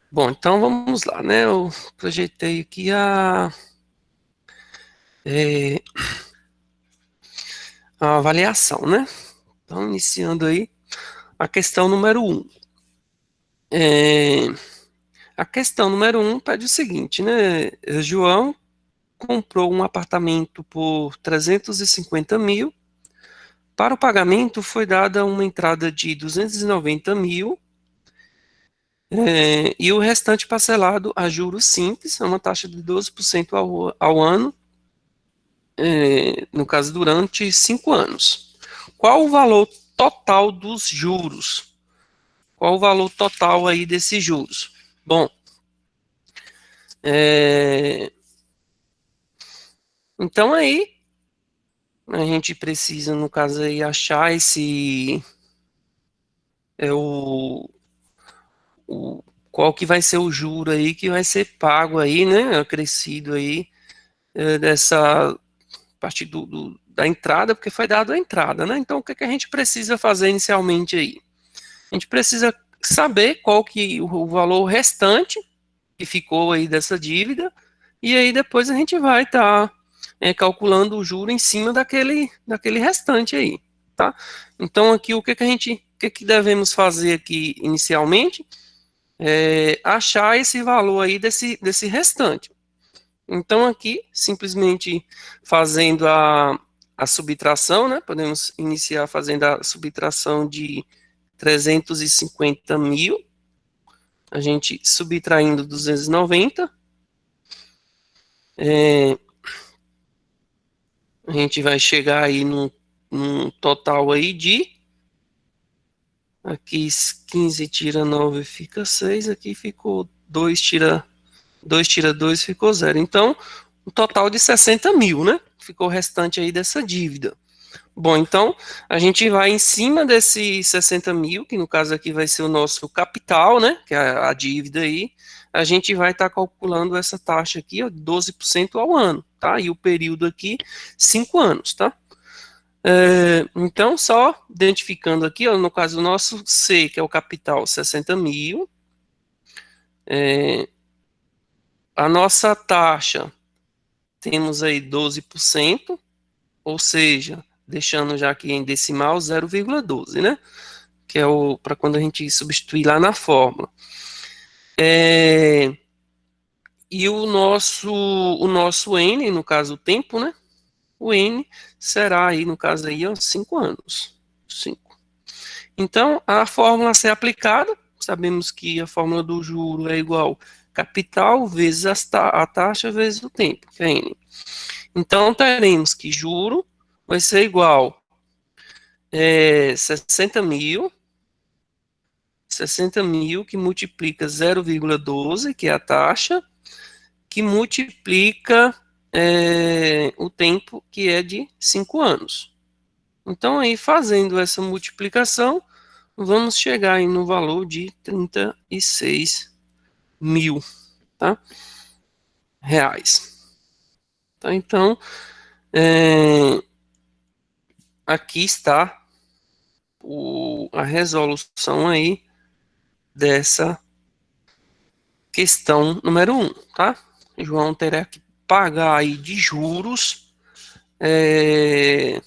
Bom, então vamos lá, né? Eu projetei aqui é, a avaliação, né? Então, iniciando aí a questão número um. É, a questão número um pede o seguinte, né? João comprou um apartamento por 350 mil. Para o pagamento foi dada uma entrada de 290 mil, e o restante parcelado a juros simples, a uma taxa de 12% ao ano, no caso, durante 5 anos. Qual o valor total dos juros? Qual o valor total aí desses juros? Bom, é, então aí a gente precisa, no caso aí, achar é o qual que vai ser o juro aí que vai ser pago aí, né, acrescido aí, dessa parte da entrada, porque foi dado a entrada, né? Então, o que que a gente precisa fazer inicialmente aí? A gente precisa saber qual que o valor restante que ficou aí dessa dívida, e aí depois a gente vai estar calculando o juro em cima daquele restante aí, tá? Então aqui o que que o que que devemos fazer aqui inicialmente? Achar esse valor aí desse restante. Então aqui, simplesmente fazendo a subtração, né? Podemos iniciar fazendo a subtração de 350 mil, a gente subtraindo 290, é, a gente vai chegar aí num total aí de, aqui 15 tira 9 fica 6, aqui ficou 2 tira 2 ficou zero. Então, um total de 60 mil, né? Ficou o restante aí dessa dívida. Bom, então, a gente vai em cima desses 60 mil, que no caso aqui vai ser o nosso capital, né? Que é a dívida aí. A gente vai estar calculando essa taxa aqui, ó, 12% ao ano, tá? E o período aqui, 5 anos, tá? Então, só identificando aqui, ó, no caso, o nosso C, que é o capital, 60 mil. A nossa taxa, temos aí 12%, ou seja, deixando já aqui em decimal 0,12, né? Que é o para quando a gente substituir lá na fórmula. É, e o nosso N, no caso o tempo, né? O N será aí, no caso aí, ó, 5 anos. 5. Então, a fórmula a ser aplicada, sabemos que a fórmula do juro é igual capital vezes a taxa vezes o tempo, que é N. Então, teremos que juro vai ser igual 60 mil, 60 mil que multiplica 0,12, que é a taxa, que multiplica o tempo, que é de 5 anos. Então, aí, fazendo essa multiplicação, vamos chegar aí no valor de 36 mil, tá? Reais. Tá? Então, é, aqui está a resolução aí dessa questão número um, tá? João terá que pagar aí de juros é,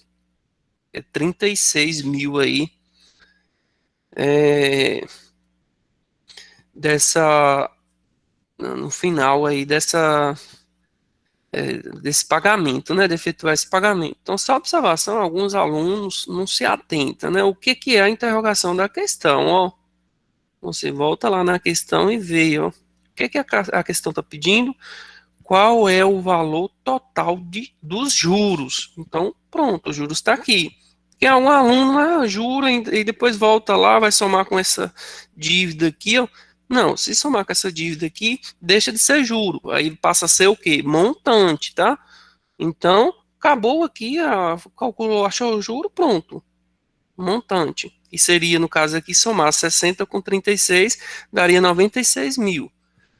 36 mil aí, é, dessa no final aí desse pagamento, né, de efetuar esse pagamento. Então, só observação, alguns alunos não se atentam, né, o que que é a interrogação da questão, ó, você volta lá na questão e vê, ó, o que que a questão está pedindo, qual é o valor total dos juros. Então, pronto, os juros está aqui. Que é um aluno, jura e depois volta lá, vai somar com essa dívida aqui, ó. Não, se somar com essa dívida aqui, deixa de ser juro. Aí passa a ser o quê? Montante, tá? Então, acabou aqui, calculou, achou o juro, pronto. Montante. E seria, no caso aqui, somar 60 com 36, daria 96 mil.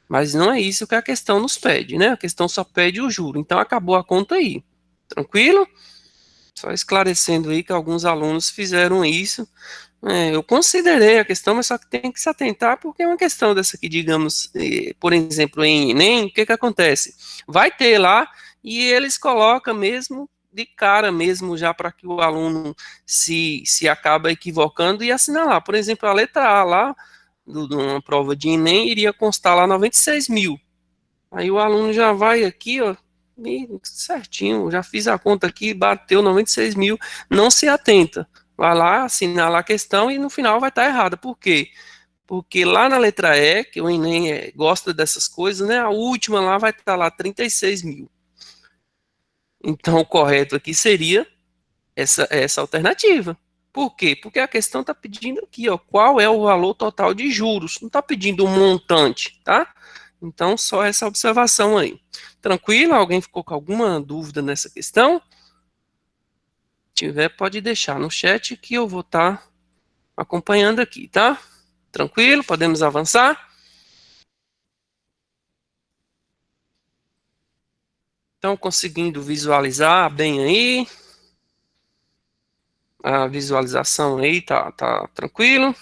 Mas não é isso que a questão nos pede, né? A questão só pede o juro. Então acabou a conta aí. Tranquilo? Só esclarecendo aí que alguns alunos fizeram isso Eu considerei a questão, mas só que tem que se atentar, porque é uma questão dessa aqui, digamos, por exemplo, em Enem, o que que acontece? Vai ter lá, e eles colocam mesmo de cara mesmo, já para que o aluno se acaba equivocando e assinalar. Por exemplo, a letra A lá, de uma prova de Enem, iria constar lá 96 mil. Aí o aluno já vai aqui, ó, e certinho, já fiz a conta aqui, bateu 96 mil, não se atenta. Vai lá, assinala a questão e no final vai estar errada. Por quê? Porque lá na letra E, que o Enem gosta dessas coisas, né? A última lá vai estar lá 36 mil. Então o correto aqui seria essa alternativa. Por quê? Porque a questão está pedindo aqui, ó, qual é o valor total de juros. Não está pedindo um montante, tá? Então, só essa observação aí. Tranquilo? Alguém ficou com alguma dúvida nessa questão? Se tiver, pode deixar no chat que eu vou estar acompanhando aqui, tá? Tranquilo? Podemos avançar? Estão conseguindo visualizar bem aí? A visualização aí tá tranquilo?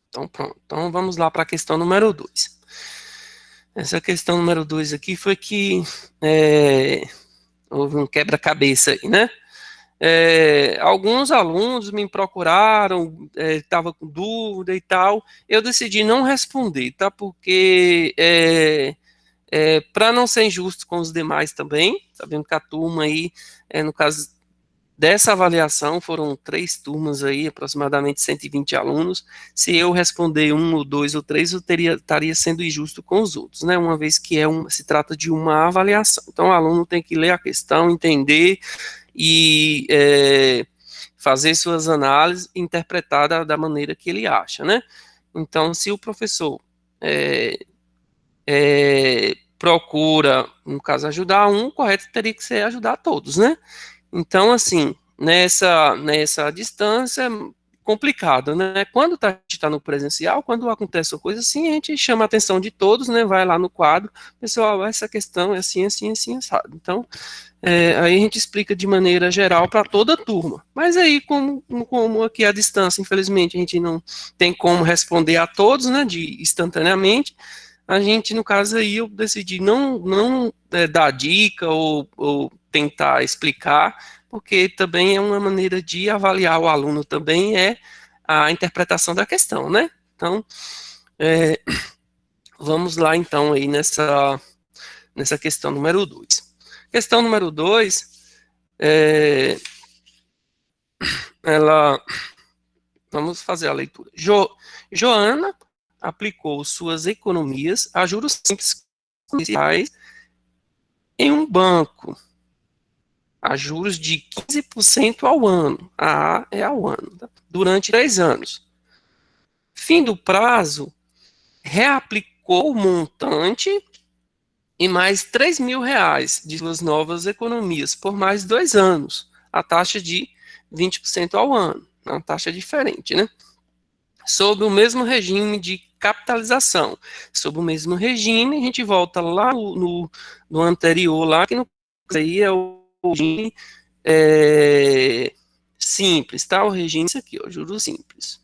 Então, pronto. Então, vamos lá para a questão número 2. Essa questão número 2 aqui foi que houve um quebra-cabeça aí, né? Alguns alunos me procuraram, estava com dúvida e tal. Eu decidi não responder, tá? Porque para não ser injusto com os demais também, sabendo que a turma aí, no caso dessa avaliação, foram 3 turmas aí, aproximadamente 120 alunos. Se eu responder um, ou dois, ou três, eu estaria sendo injusto com os outros, né? Uma vez que se trata de uma avaliação. Então, o aluno tem que ler a questão, entender e fazer suas análises e interpretar da maneira que ele acha, né? Então, se o professor procura, no caso, ajudar um, o correto teria que ser ajudar todos, né? Então, assim, nessa distância, complicado, né? Quando a gente está no presencial, quando acontece uma coisa assim, a gente chama a atenção de todos, né? Vai lá no quadro, pessoal, essa questão é assim, assim, assim, sabe? Então, aí a gente explica de maneira geral para toda a turma. Mas aí, como aqui a distância, infelizmente, a gente não tem como responder a todos, né, instantaneamente, a gente, no caso aí, eu decidi não dar dica ou tentar explicar, porque também é uma maneira de avaliar o aluno também, a interpretação da questão, né? Então, é, vamos lá então aí nessa questão número 2. Questão número 2, ela, vamos fazer a leitura. Joana aplicou suas economias a juros simples iniciais em um banco, a juros de 15% ao ano. A é ao ano, tá? Durante 10 anos. Fim do prazo, reaplicou o montante e mais R$ 3.000 de suas novas economias por mais 2 anos, a taxa de 20% ao ano, uma taxa diferente, né? Sob o mesmo regime de capitalização. Sob o mesmo regime, a gente volta lá no anterior, lá, que no caso aí é o regime simples, tá? O regime, isso aqui, ó, juros simples.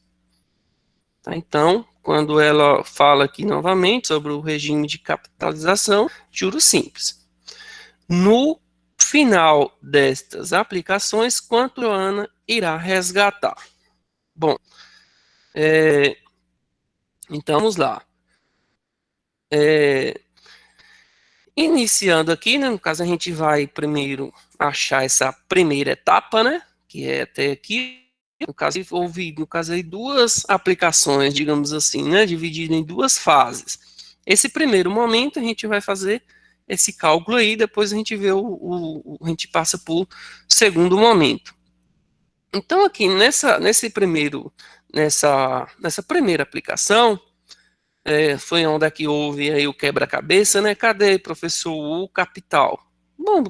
Tá? Então, quando ela fala aqui novamente sobre o regime de capitalização, juros simples. No final destas aplicações, quanto a Ana irá resgatar? Bom, então vamos lá. Iniciando aqui, né, no caso a gente vai primeiro achar essa primeira etapa, né, que é até aqui. No caso, houve, no caso aí, 2 aplicações, digamos assim, né, dividido em 2 fases. Esse primeiro momento a gente vai fazer esse cálculo aí, depois a gente vê a gente passa para o segundo momento. Então aqui nessa primeira aplicação, foi onde é que houve aí o quebra-cabeça, né? Cadê, professor, o capital? Bom,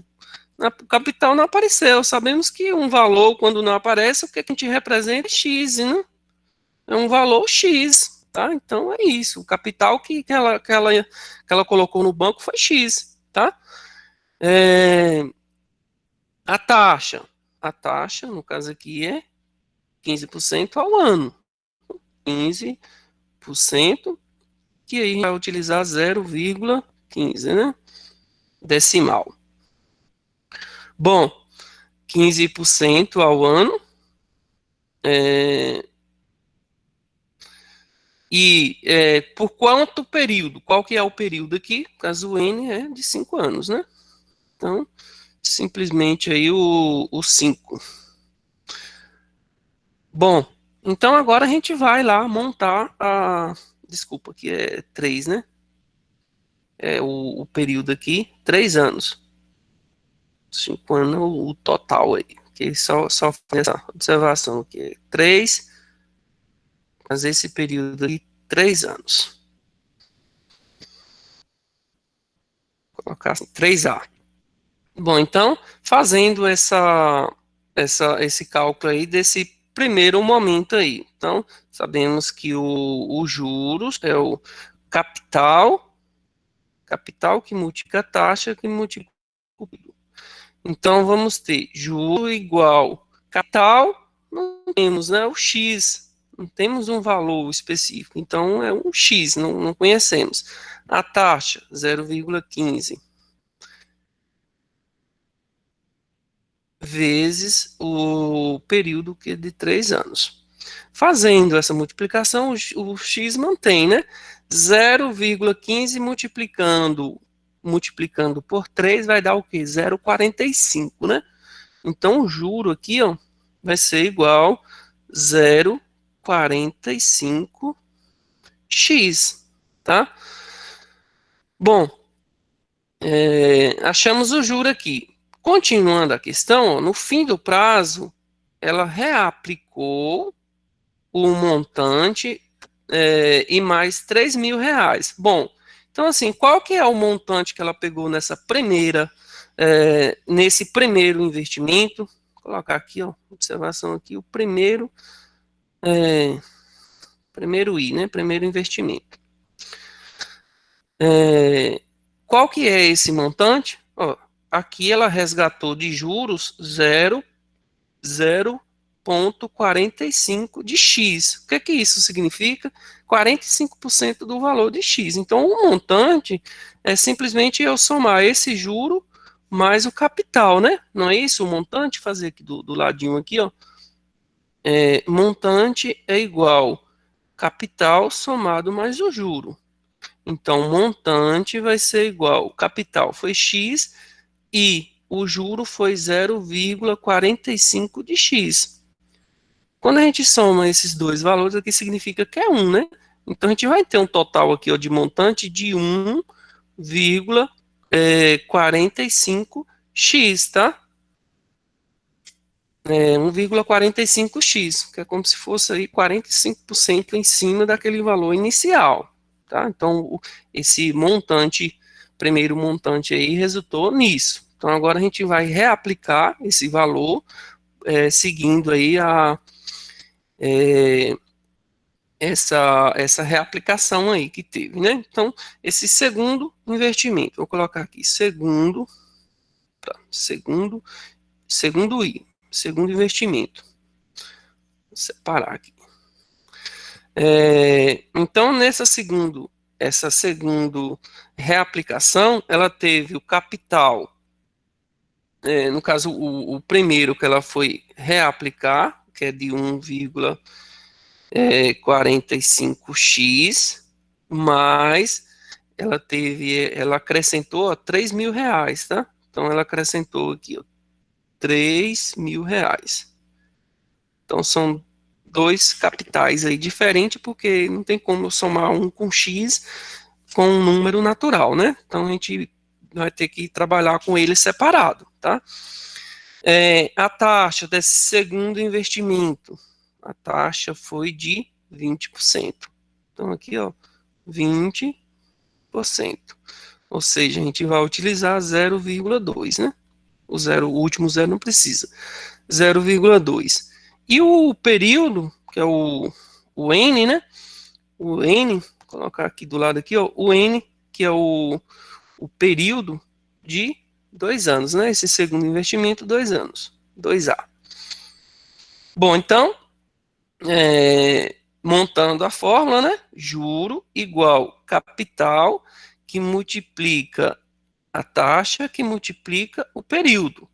o capital não apareceu. Sabemos que um valor, quando não aparece, o que a gente representa é X, né? É um valor X, tá? Então é isso. O capital que ela colocou no banco foi X, tá? A taxa. a taxa, no caso aqui, é 15% ao ano. 15%, que aí a gente vai utilizar 0,15, né? Decimal. Bom, 15% ao ano. Por quanto período? Qual que é o período aqui? No caso, o N é de 5 anos, né? Então, simplesmente aí o 5. Bom, então agora a gente vai lá montar a... Desculpa, aqui é 3, né? É o período aqui, 3 anos. 5 anos o total aí. Que só faz essa observação aqui. 3, mas esse período aí, 3 anos. Vou colocar assim, 3A. Bom, então, fazendo esse cálculo aí desse primeiro momento aí. Então, sabemos que o juros é o capital que multiplica a taxa que multiplica o PIB. Então, vamos ter juro igual capital, não temos, né, o X, não temos um valor específico, então é um X, não conhecemos. A taxa, 0,15. Vezes o período que é de 3 anos. Fazendo essa multiplicação, o x mantém, né? 0,15 multiplicando por 3 vai dar o quê? 0,45, né? Então, o juro aqui, ó, vai ser igual 0,45x, tá? Bom, achamos o juro aqui. Continuando a questão, ó, no fim do prazo, ela reaplicou o montante e mais R$ 3.000. Bom, então assim, qual que é o montante que ela pegou nesse primeiro investimento? Vou colocar aqui, ó, observação aqui, o primeiro I, né? Primeiro investimento. Qual que é esse montante? Ó, aqui ela resgatou de juros 0,45 de X. O que isso significa? 45% do valor de X. Então, o montante é simplesmente eu somar esse juro mais o capital, né? Não é isso? O montante, fazer aqui do ladinho aqui, ó. Montante é igual capital somado mais o juro. Então, montante vai ser igual, capital foi X e o juro foi 0,45 de X. Quando a gente soma esses dois valores, aqui significa que é 1, né? Então, a gente vai ter um total aqui ó, de montante de 1,45x, tá? 1,45x, que é como se fosse aí 45% em cima daquele valor inicial, tá? Então, esse montante, primeiro montante aí, resultou nisso. Então, agora a gente vai reaplicar esse valor, seguindo aí essa reaplicação aí que teve, né? Então, esse segundo investimento, vou colocar aqui, segundo I, segundo investimento. Vou separar aqui. Então, essa segunda reaplicação, ela teve o capital, no caso, o primeiro que ela foi reaplicar, que é de 1,45x, mas ela acrescentou R$ 3.000, tá? Então, ela acrescentou aqui, ó, R$ 3.000. Então, são dois capitais aí diferentes, porque não tem como somar um com X com um número natural, né? Então, a gente vai ter que trabalhar com ele separado, tá? A taxa desse segundo investimento, a taxa foi de 20%. Então, aqui, ó, 20%. Ou seja, a gente vai utilizar 0,2, né? O último zero não precisa. 0,2. E o período, que é o N, né? O N, vou colocar aqui do lado aqui, ó, o N, que é o período de 2 anos, né? Esse segundo investimento, 2 anos. 2A. Bom, então, montando a fórmula, né? Juro igual capital que multiplica a taxa que multiplica o período.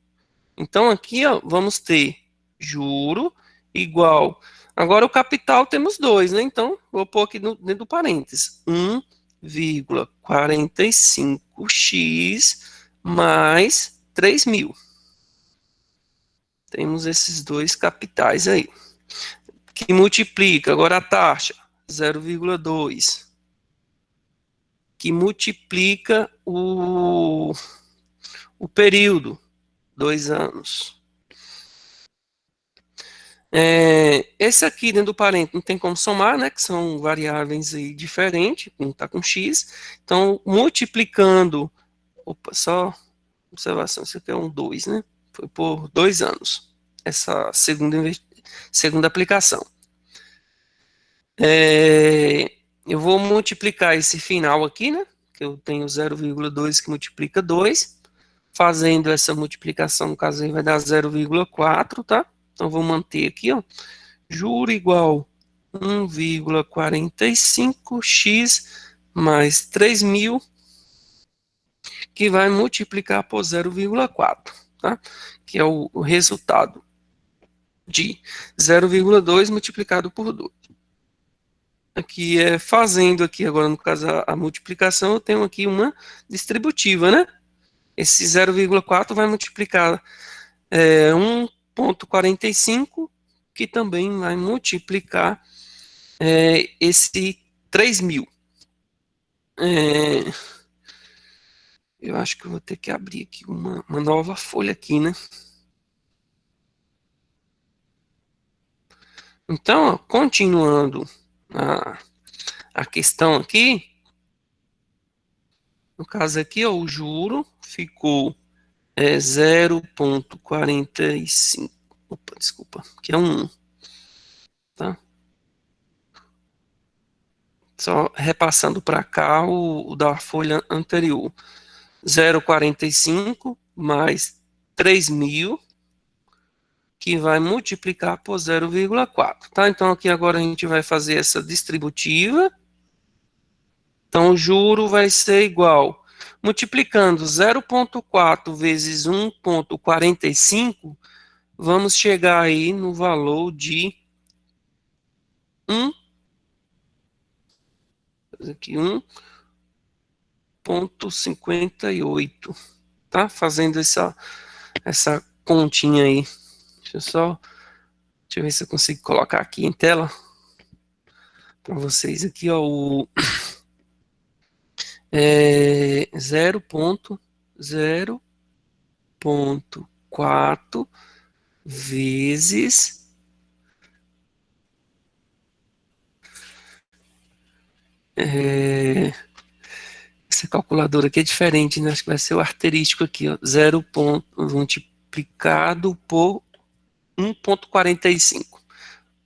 Então, aqui, ó, vamos ter juro igual. Agora, o capital temos 2, né? Então, vou pôr aqui dentro do parênteses. 1,45x mais 3.000. Temos esses dois capitais aí. Que multiplica, agora a taxa, 0,2. Que multiplica o período, 2 anos. Esse aqui dentro do parênteses não tem como somar, né? Que são variáveis aí diferentes, um está com x. Então, multiplicando. Opa, só observação, isso aqui é um 2, né? Foi por 2 anos. Essa segunda aplicação. Eu vou multiplicar esse final aqui, né? Que eu tenho 0,2 que multiplica 2. Fazendo essa multiplicação, no caso aí vai dar 0,4, tá? Então, vou manter aqui, ó. Juro igual 1,45x mais 3.000, que vai multiplicar por 0,4, tá? Que é o resultado de 0,2 multiplicado por 2. Aqui fazendo aqui agora, no caso, a multiplicação, eu tenho aqui uma distributiva, né? Esse 0,4 vai multiplicar 1,45, que também vai multiplicar esse 3.000. Eu acho que eu vou ter que abrir aqui uma nova folha aqui, né? Então, ó, continuando a questão aqui, no caso aqui, ó, o juro ficou 0,45. Opa, desculpa, que é 1, tá? Só repassando para cá o da folha anterior. 0,45 mais 3.000, que vai multiplicar por 0,4, tá? Então, aqui agora a gente vai fazer essa distributiva. Então, o juro vai ser igual, multiplicando 0,4 vezes 1,45, vamos chegar aí no valor de 1, aqui 1,58, tá? Fazendo essa continha aí. Deixa eu ver se eu consigo colocar aqui em tela para vocês aqui, ó, o 0,04 vezes essa calculadora aqui é diferente, né? Acho que vai ser o asterístico aqui, ó, 0 multiplicado por 1,45.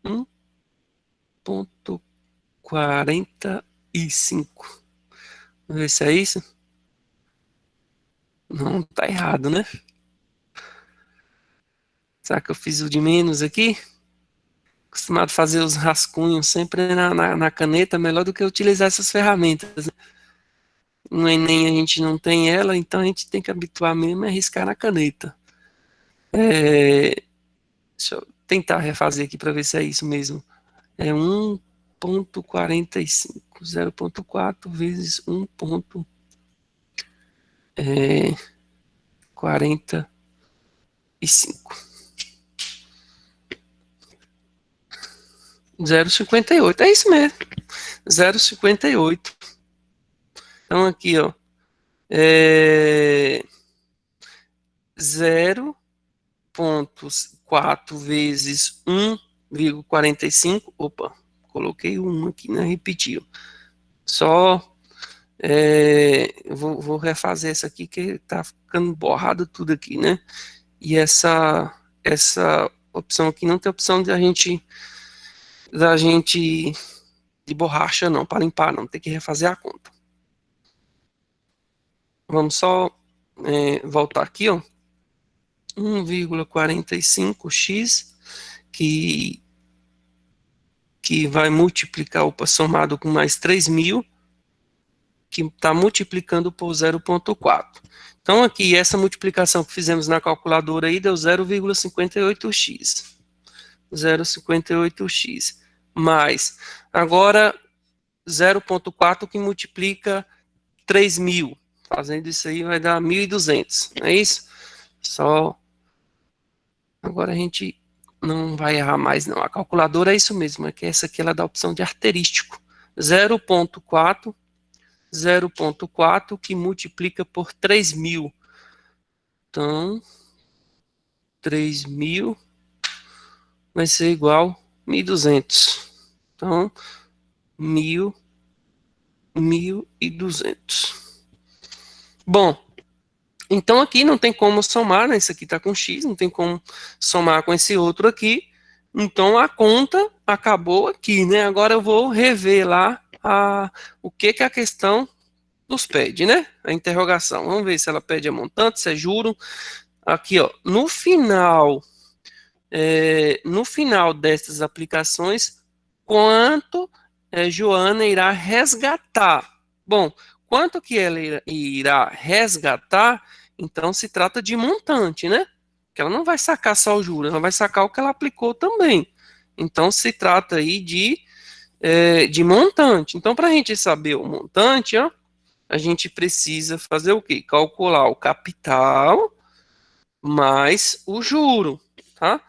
1,45. Vamos ver se é isso. Não, tá errado, né? Será que eu fiz o de menos aqui? Acostumado a fazer os rascunhos sempre na caneta, melhor do que utilizar essas ferramentas. No Enem a gente não tem ela, então a gente tem que habituar mesmo a riscar na caneta. Deixa eu tentar refazer aqui para ver se é isso mesmo. É 1,45. 0,4 vezes 1,45. 0,58. É isso mesmo. 0,58. Então aqui, ó. 0,4 vezes 1,45. Opa, coloquei 1 aqui, né? Repetiu. Só vou refazer essa aqui que tá ficando borrado tudo aqui, né? E essa opção aqui não tem opção da gente de borracha não, para limpar não, tem que refazer a conta. Vamos só voltar aqui, ó. 1,45x, que vai multiplicar, somado com mais 3.000, que está multiplicando por 0,4. Então, aqui, essa multiplicação que fizemos na calculadora aí deu 0,58x. 0,58x. Mais, agora, 0,4 que multiplica 3.000. Fazendo isso aí vai dar 1.200, não é isso? Só... Agora a gente não vai errar mais, não. A calculadora é isso mesmo, é que essa aqui ela dá a opção de asterístico. 0,4 que multiplica por 3.000. Então, 3.000 vai ser igual a 1.200. Então, 1.200. Bom, então aqui não tem como somar, né? Isso aqui está com x, não tem como somar com esse outro aqui. Então a conta acabou aqui, né? Agora eu vou rever lá o que a questão nos pede, né? A interrogação. Vamos ver se ela pede a montante, se é juro. Aqui, ó, no final destas aplicações, quanto Joana irá resgatar? Bom, quanto que ela irá resgatar, então se trata de montante, né? Que ela não vai sacar só o juro, ela vai sacar o que ela aplicou também. Então se trata aí de montante. Então, para a gente saber o montante, ó, a gente precisa fazer o quê? Calcular o capital mais o juro, tá?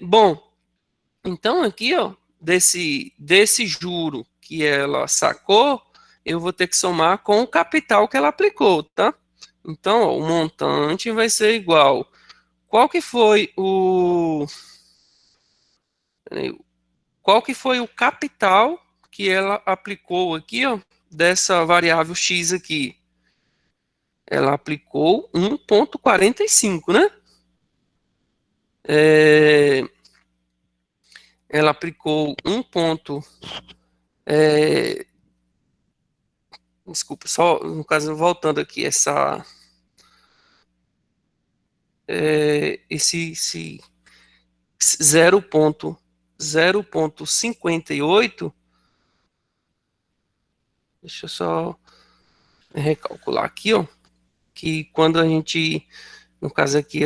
Bom, então aqui, ó, desse juro que ela sacou, eu vou ter que somar com o capital que ela aplicou, tá? Então, ó, o montante vai ser igual. Qual que foi o capital que ela aplicou aqui, ó, dessa variável x aqui? Ela aplicou 1,45, né? Ela aplicou desculpa, só no caso voltando aqui esse 0,58. Deixa eu só recalcular aqui, ó, que quando a gente, no caso aqui,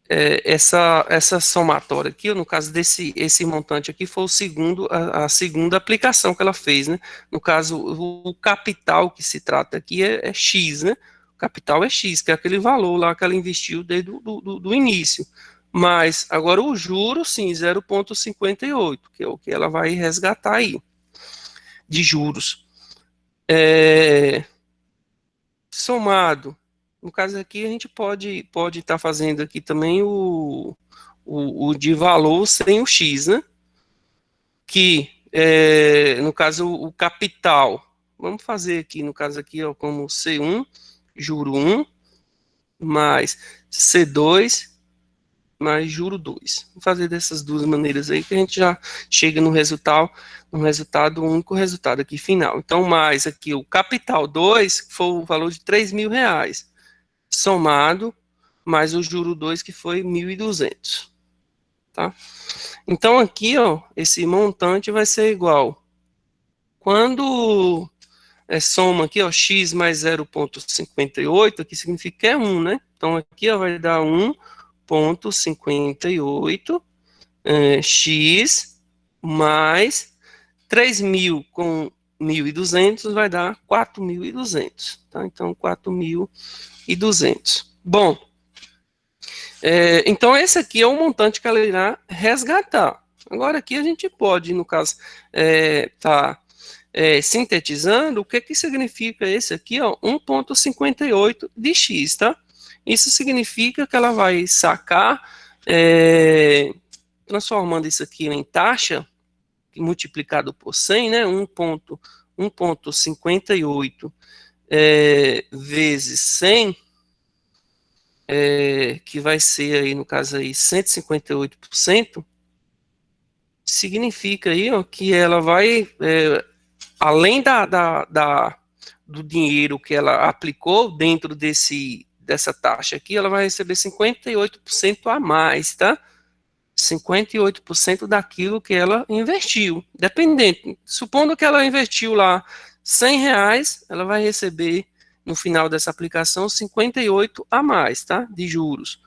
essa somatória aqui, no caso esse montante aqui, foi a segunda aplicação que ela fez, né? No caso, o capital que se trata aqui é X, né? O capital é X, que é aquele valor lá que ela investiu desde do início. Mas, agora o juro, sim, 0,58, que é o que ela vai resgatar aí, de juros. Somado, no caso aqui, a gente pode estar fazendo aqui também o de valor sem o X, né? Que, no caso, o capital. Vamos fazer aqui, no caso aqui, ó, como C1, juro 1, mais C2, mais juro 2. Vamos fazer dessas duas maneiras aí que a gente já chega no resultado, um único resultado aqui final. Então, mais aqui o capital 2, que foi o valor de R$ 3.000, somado mais o juro 2, que foi 1.200, tá? Então, aqui, ó, esse montante vai ser igual. Quando soma aqui, ó, x mais 0,58, aqui significa que é 1, né? Então, aqui, ó, vai dar 1,58 x mais 3.000 com 1.200 vai dar 4.200, tá? Então, 4.200. Bom, então esse aqui é o montante que ela irá resgatar. Agora aqui a gente pode, no caso, sintetizando, o que significa esse aqui, ó, 1,58 de x, tá? Isso significa que ela vai sacar, transformando isso aqui em taxa, multiplicado por 100, né, 1,58 vezes 100, que vai ser aí, no caso aí, 158%, significa aí, ó, que ela vai, além do dinheiro que ela aplicou dentro dessa taxa aqui, ela vai receber 58% a mais, tá? 58% daquilo que ela investiu. Dependente. Supondo que ela investiu lá R$ 100, ela vai receber, no final dessa aplicação, 58 a mais, tá? De juros.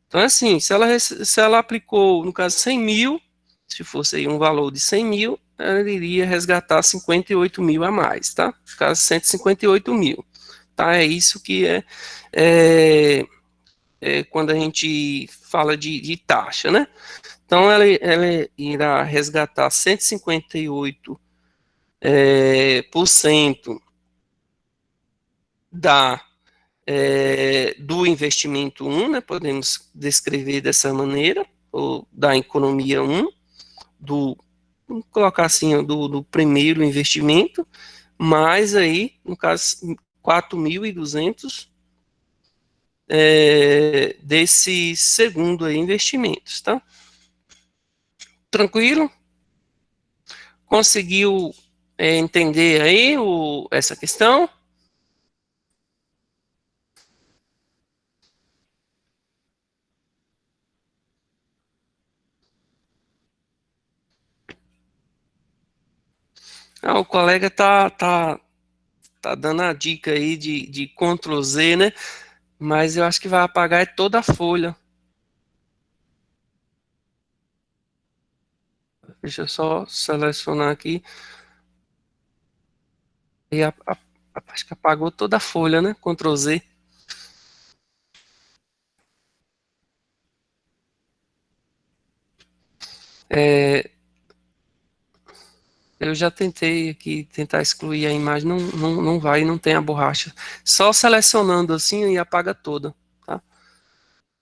Então, assim, se ela aplicou, no caso, 100 mil, se fosse aí um valor de 100 mil, ela iria resgatar 58 mil a mais, tá? No caso, 158 mil. Tá? É isso que é quando a gente fala de taxa, né? Então, ela irá resgatar 158% por cento do investimento 1, né? Podemos descrever dessa maneira, ou da economia 1, vamos colocar assim, do primeiro investimento, mais aí, no caso, 4.200 desse segundo aí, investimentos, tá? Tranquilo? Conseguiu entender aí essa questão? Ah, o colega tá dando a dica aí de Ctrl Z, né? Mas eu acho que vai apagar toda a folha. Deixa eu só selecionar aqui. E acho que apagou toda a folha, né? Ctrl Z. É, eu já tentei aqui tentar excluir a imagem, não vai, não tem a borracha. Só selecionando assim e apaga toda, tá?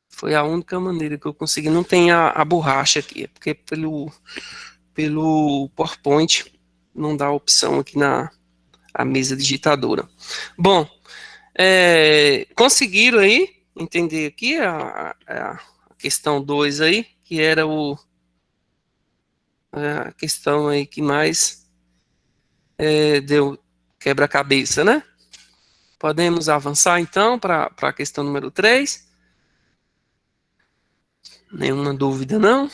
Foi a única maneira que eu consegui. Não tem a borracha aqui, porque pelo PowerPoint não dá opção aqui na a mesa digitadora. Bom, conseguiram aí entender aqui a questão 2 aí, que era a questão aí que mais deu quebra-cabeça, né? Podemos avançar então para a questão número 3. Nenhuma dúvida, não?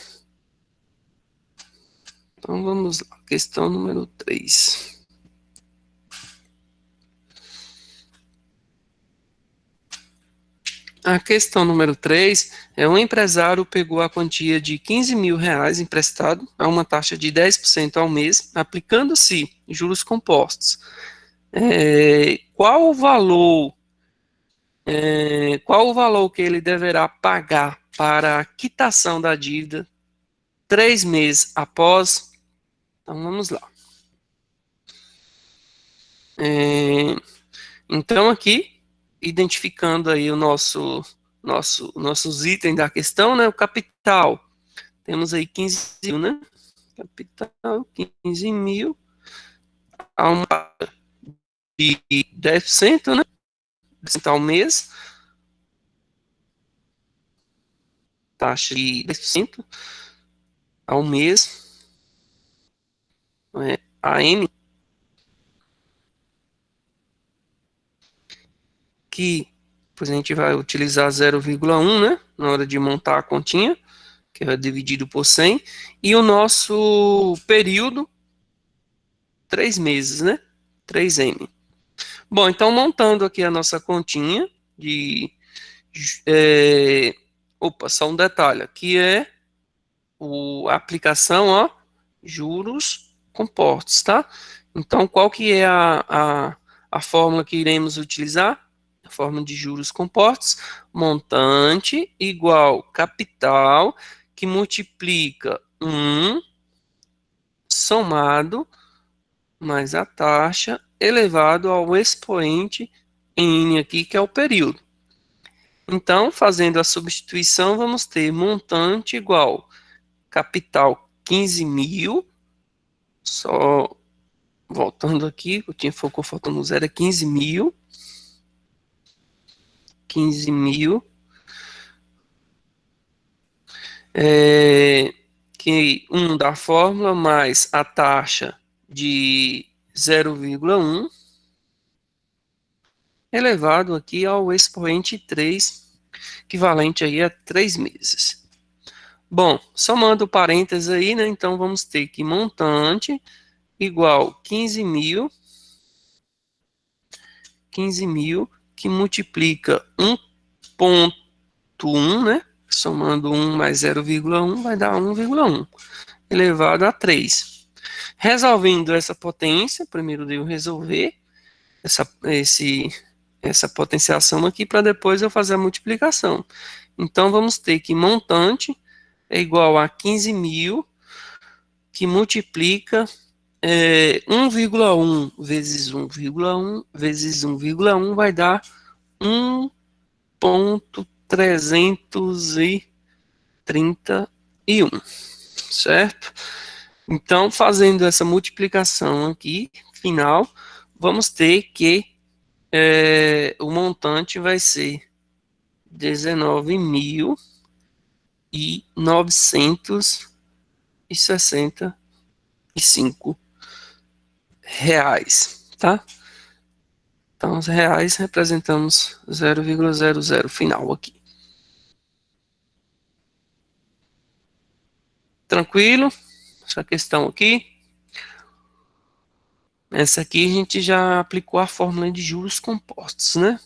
Então vamos lá, questão número 3. A questão número 3 é um empresário pegou a quantia de R$ 15.000 emprestado a uma taxa de 10% ao mês, aplicando-se juros compostos. Qual o valor que ele deverá pagar para a quitação da dívida 3 meses após? Então vamos lá. É, então aqui, identificando aí nossos itens da questão, né? O capital, temos aí 15 mil, né? Capital, 15 mil, a uma taxa de 10%, né? 10% ao mês, taxa de 10% ao mês, a N, que depois a gente vai utilizar 0,1, né? Na hora de montar a continha, que é dividido por 100, e o nosso período, 3 meses, né? 3M. Bom, então montando aqui a nossa continha de. É, só um detalhe, que é a aplicação, ó, juros compostos, tá? Então, qual que é a fórmula que iremos utilizar? A fórmula de juros compostos, montante igual capital, que multiplica 1 somado mais a taxa elevado ao expoente n aqui, que é o período. Então, fazendo a substituição, vamos ter montante igual capital 15 mil, só voltando aqui, ficou faltando zero, é 15 mil, 15 mil, que da fórmula, mais a taxa de 0,1, elevado aqui ao expoente 3, equivalente aí a 3 meses. Bom, somando parênteses aí, né, então vamos ter que montante igual 15.000, que multiplica 1,1, né, somando 1 mais 0,1 vai dar 1,1, elevado a 3. Resolvendo essa potência, primeiro devo resolver essa potenciação aqui para depois eu fazer a multiplicação. Então, vamos ter que montante é igual a 15.000, que multiplica 1,1 vezes 1,1 vezes 1,1 vai dar 1,331, certo? Então, fazendo essa multiplicação aqui, final, vamos ter que o montante vai ser 19.965 reais, tá? Então, os reais representamos 0,00 final aqui. Tranquilo? Essa questão aqui. Essa aqui a gente já aplicou a fórmula de juros compostos, né?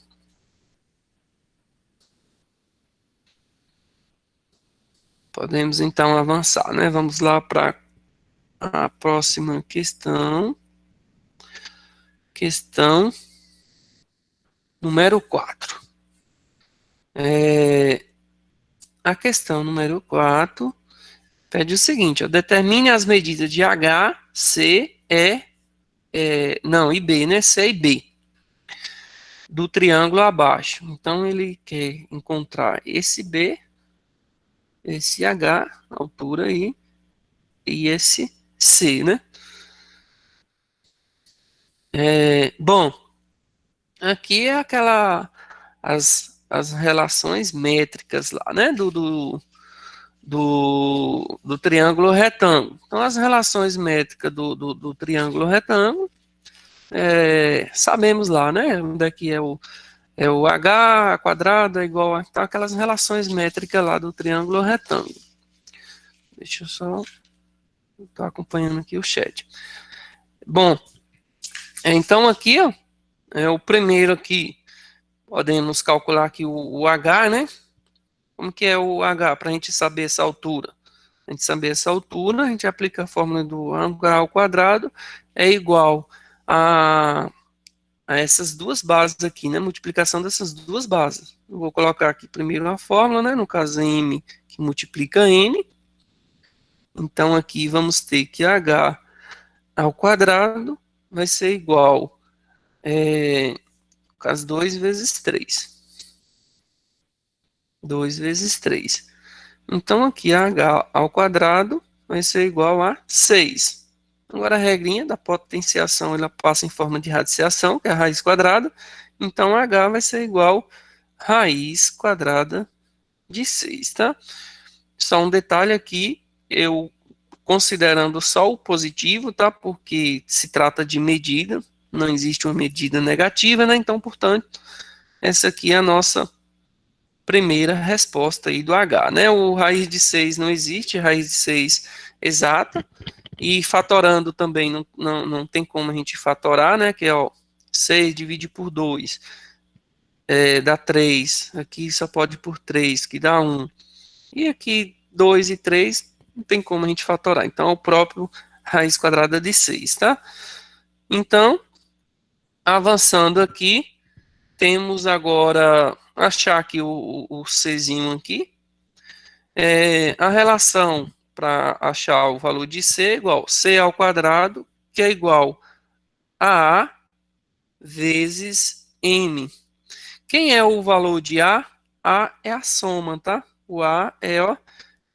Podemos então avançar, né? Vamos lá para a próxima questão. Questão número 4. A questão número 4 pede o seguinte: ó, determine as medidas de H, C, não, e B, né? C e B, do triângulo abaixo. Então, ele quer encontrar esse B, esse H, altura aí, e esse C, né? Bom, aqui é as relações métricas lá, né? Do triângulo retângulo. Então, as relações métricas do triângulo retângulo, sabemos lá, né? Onde é que é o H quadrado é igual a então, aquelas relações métricas lá do triângulo retângulo. Deixa eu só estar acompanhando aqui o chat. Bom, então aqui, ó, o primeiro aqui, podemos calcular aqui o H, né? Como que é o H para a gente saber essa altura? A gente saber essa altura, a gente aplica a fórmula do ângulo ao quadrado, é igual a essas duas bases aqui, né? Multiplicação dessas duas bases. Eu vou colocar aqui primeiro a fórmula, né? No caso, M que multiplica N. Então, aqui vamos ter que H ao quadrado vai ser igual, no caso, 2 vezes 3. 2 vezes 3. Então, aqui H ao quadrado vai ser igual a 6. Agora, a regrinha da potenciação, ela passa em forma de radiciação, que é a raiz quadrada. Então, H vai ser igual a raiz quadrada de 6, tá? Só um detalhe aqui, eu considerando só o positivo, tá? Porque se trata de medida, não existe uma medida negativa, né? Então, portanto, essa aqui é a nossa primeira resposta aí do H, né? O raiz de 6 não existe, raiz de 6 exata, e fatorando também não tem como a gente fatorar, né? Que é, ó, 6 divide por 2, dá 3, aqui só pode por 3, que dá 1, e aqui 2 e 3, não tem como a gente fatorar, então é o próprio raiz quadrada de 6, tá? Então, avançando aqui, temos agora, achar aqui o Czinho aqui, a relação para achar o valor de C é igual C ao quadrado, que é igual a A vezes M. Quem é o valor de A? A é a soma, tá? O A é, ó,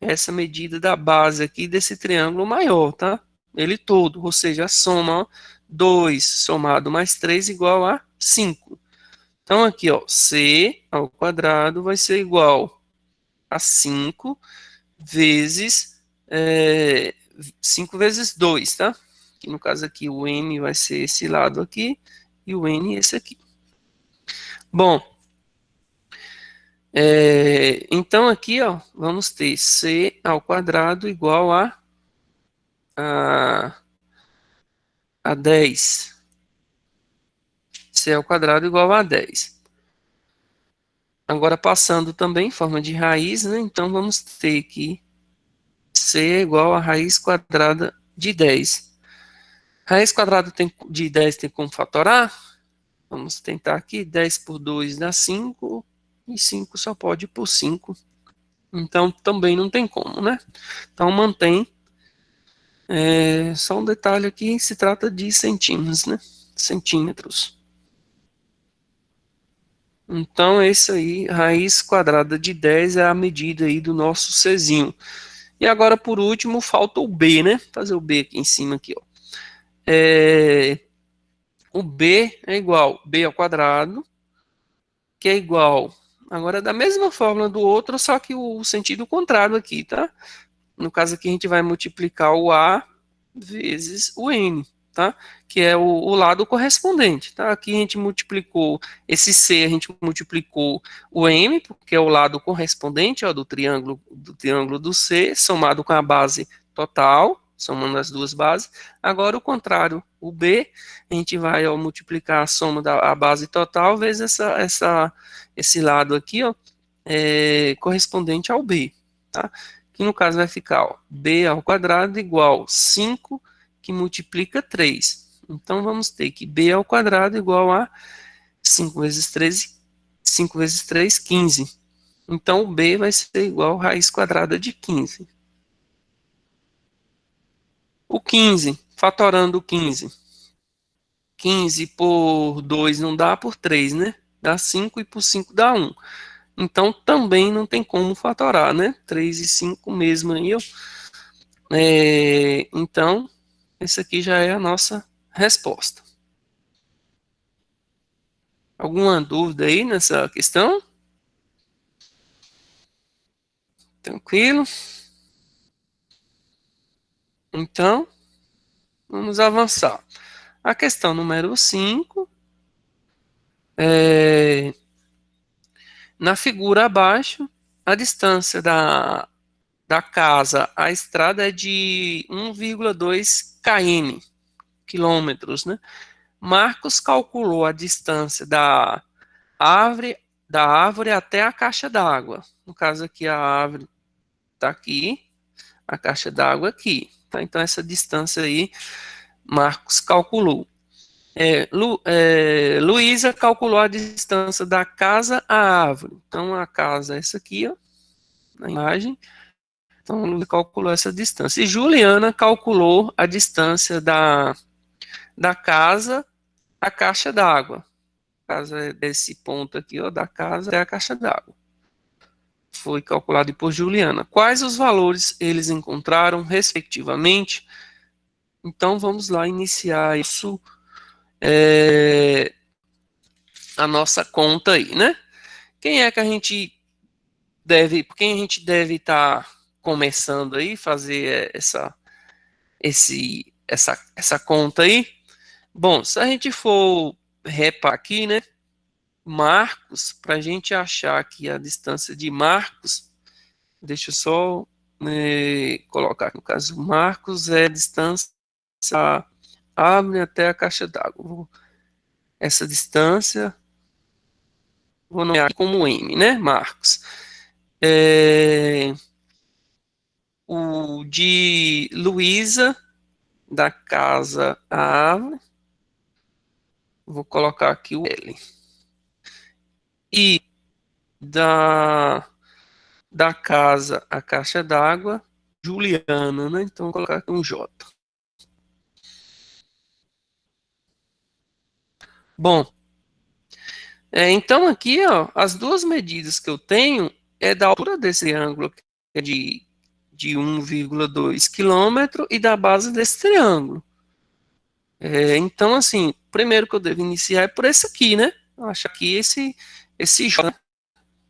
essa medida da base aqui desse triângulo maior, tá? Ele todo, ou seja, a soma, ó, 2 somado mais 3 igual a 5. Então, aqui, ó, C ao quadrado vai ser igual a 5 vezes 5 vezes 2, tá? Que no caso aqui o M vai ser esse lado aqui e o N esse aqui. Bom, então aqui, ó, vamos ter c ao quadrado igual a, a 10. C ao quadrado igual a 10. Agora, passando também em forma de raiz, né? Então, vamos ter que C é igual a raiz quadrada de 10. Raiz quadrada de 10 tem como fatorar? Vamos tentar aqui. 10 por 2 dá 5. E 5 só pode ir por 5. Então, também não tem como, né? Então, mantém. Só um detalhe aqui, se trata de centímetros, né? Centímetros. Então, esse aí, raiz quadrada de 10 é a medida aí do nosso Czinho. E agora, por último, falta o B, né? Vou fazer o B aqui em cima, aqui, ó. O B é igual B ao quadrado, que é igual, agora da mesma fórmula do outro, só que o sentido contrário aqui, tá? No caso aqui, a gente vai multiplicar o A vezes o N, tá? Que é o lado correspondente, tá? Aqui a gente multiplicou esse C, a gente multiplicou o M, porque é o lado correspondente, ó, do triângulo do C, somado com a base total, somando as duas bases. Agora o contrário, o B, a gente vai, ó, multiplicar a soma da base total vezes esse lado aqui, ó, correspondente ao B, tá? Que no caso vai ficar, ó, b ao quadrado igual 5, que multiplica 3. Então, vamos ter que b ao quadrado igual a 5 vezes 13, 5 vezes 3, 15. Então, o b vai ser igual a raiz quadrada de 15. O 15, fatorando o 15. 15 por 2 não dá, por 3, né? Dá 5 e por 5 dá 1. Então, também não tem como fatorar, né? 3 e 5 mesmo aí, ó. Então, essa aqui já é a nossa resposta. Alguma dúvida aí nessa questão? Tranquilo? Então, vamos avançar. A questão número 5, na figura abaixo, a distância da casa à estrada é de 1,2 km, quilômetros, né? Marcos calculou a distância árvore, da árvore até a caixa d'água. No caso aqui, a árvore está aqui, a caixa d'água aqui. Tá? Então, essa distância aí, Marcos calculou. Luísa calculou a distância da casa à árvore. Então, a casa é essa aqui, ó, na imagem. Então, Luísa calculou essa distância. E Juliana calculou a distância da casa à caixa d'água. A casa é desse ponto aqui, ó, da casa até a caixa d'água. Foi calculado por Juliana. Quais os valores eles encontraram, respectivamente? Então, vamos lá iniciar isso, a nossa conta aí, né? Quem é que a gente quem a gente deve estar começando aí, fazer essa conta aí? Bom, se a gente for repar aqui, né? Marcos, para a gente achar aqui a distância de Marcos, deixa eu só colocar, no caso, Marcos é a distância árvore até a caixa d'água. Essa distância, vou nomear como M, né, Marcos? O de Luísa, da casa à árvore, vou colocar aqui o L. E da casa à caixa d'água, Juliana, né? Então, vou colocar aqui um J. Bom, então aqui, ó, as duas medidas que eu tenho é da altura desse ângulo, que é de 1,2 quilômetro, e da base desse triângulo. Então, assim, primeiro que eu devo iniciar é por esse aqui, né? Eu acho aqui esse J,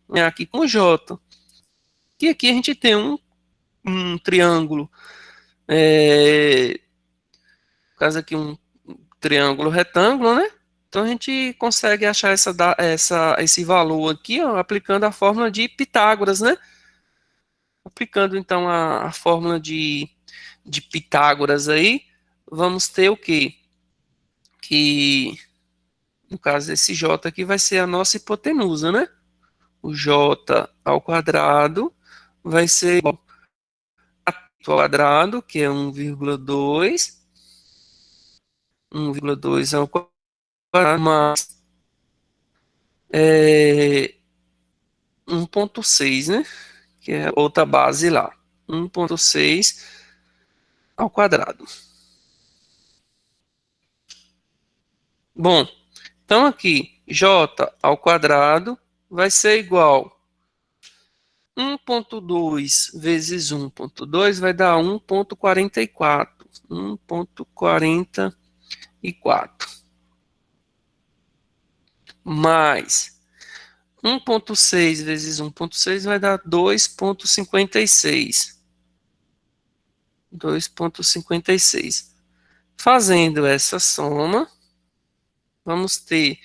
né? Aqui com J. E aqui a gente tem um triângulo, no caso aqui um triângulo retângulo, né? Então a gente consegue achar esse valor aqui, ó, aplicando a fórmula de Pitágoras, né? Aplicando então a fórmula de Pitágoras aí, vamos ter o quê? Que, no caso, esse J aqui vai ser a nossa hipotenusa, né? O J ao quadrado vai ser igual a ao quadrado, que é 1,2 ao quadrado, mais 1,6, né? Que é outra base lá. 1,6 ao quadrado. Bom, então aqui, j ao quadrado vai ser igual 1,2 vezes 1,2 vai dar 1,44. 1,44. Mais 1,6 vezes 1,6 vai dar 2,56. 2,56. Fazendo essa soma, vamos ter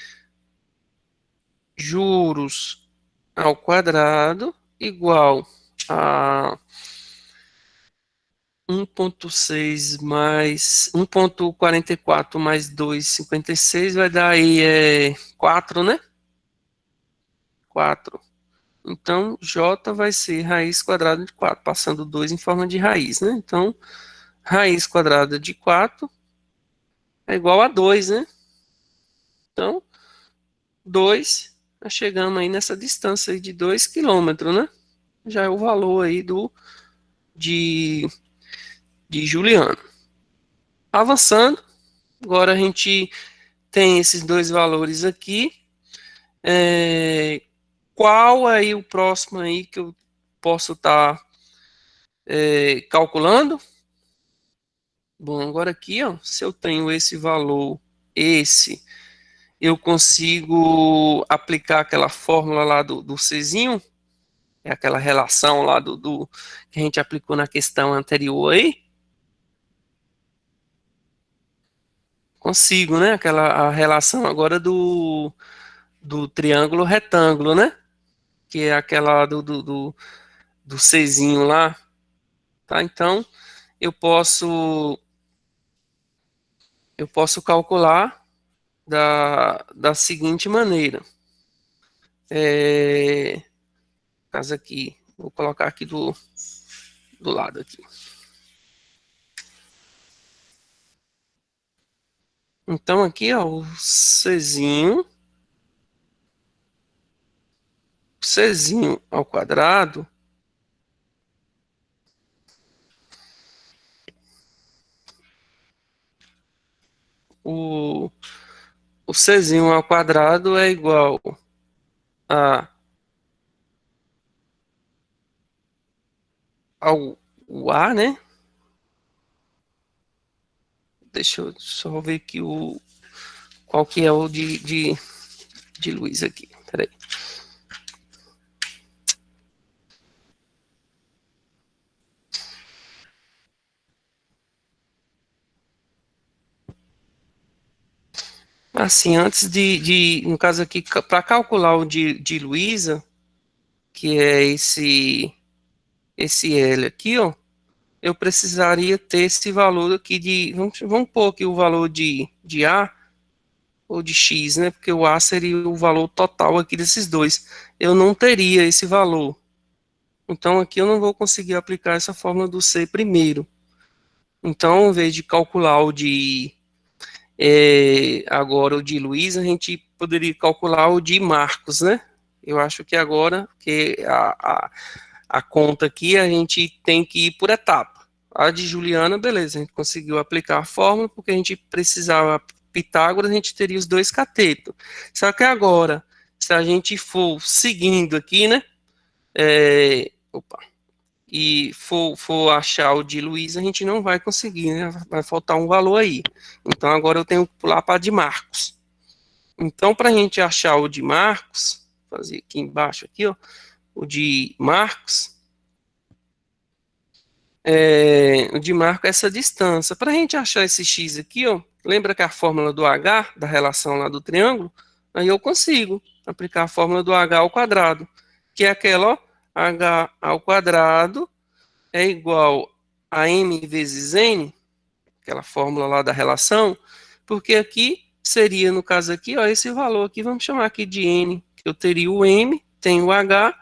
juros ao quadrado igual a 1,6 mais 1,44 mais 2,56 vai dar aí 4, né? 4. Então, J vai ser raiz quadrada de 4, passando 2 em forma de raiz, né? Então, raiz quadrada de 4 é igual a 2, né? Então, 2, nós chegamos aí nessa distância aí de 2 quilômetros, né? Já é o valor aí de, de Juliano. Avançando, agora a gente tem esses dois valores aqui. Qual aí o próximo aí que eu posso estar calculando? Bom, agora aqui, ó, se eu tenho esse valor, eu consigo aplicar aquela fórmula lá do Czinho, é aquela relação lá que a gente aplicou na questão anterior aí. Consigo, né? A relação agora do triângulo retângulo, né? Que é aquela do Czinho lá, tá? Então, eu posso eu posso calcular da seguinte maneira. Caso aqui, vou colocar aqui do lado aqui. Então, aqui, ó, Czinho ao quadrado, o, o Czinho ao quadrado é igual a, ao A, né? Deixa eu só ver aqui qual que é o de Luiz aqui. Peraí. Assim, antes no caso aqui, para calcular o de Luísa, que é esse L aqui, ó, eu precisaria ter esse valor aqui vamos pôr aqui o valor de A ou de X, né? Porque o A seria o valor total aqui desses dois. Eu não teria esse valor. Então aqui eu não vou conseguir aplicar essa fórmula do C primeiro. Então, ao invés de calcular agora o de Luiz, a gente poderia calcular o de Marcos, né? Eu acho que agora, que a conta aqui, a gente tem que ir por etapa. A de Juliana, beleza, a gente conseguiu aplicar a fórmula, porque a gente precisava Pitágoras, a gente teria os dois catetos. Só que agora, se a gente for seguindo aqui, né? Opa, e for achar o de Luiz, a gente não vai conseguir, né? Vai faltar um valor aí. Então agora eu tenho que pular para a de Marcos. Então, para a gente achar o de Marcos, fazer aqui embaixo, aqui, ó, o de Marcos, o de Marcos é essa distância. Para a gente achar esse x aqui, ó, lembra que a fórmula do H, da relação lá do triângulo? Aí eu consigo aplicar a fórmula do H ao quadrado, que é aquela, ó, H ao quadrado é igual a M vezes N, aquela fórmula lá da relação, porque aqui seria, no caso aqui, ó, esse valor aqui, vamos chamar aqui de N, eu teria o M, tem o H,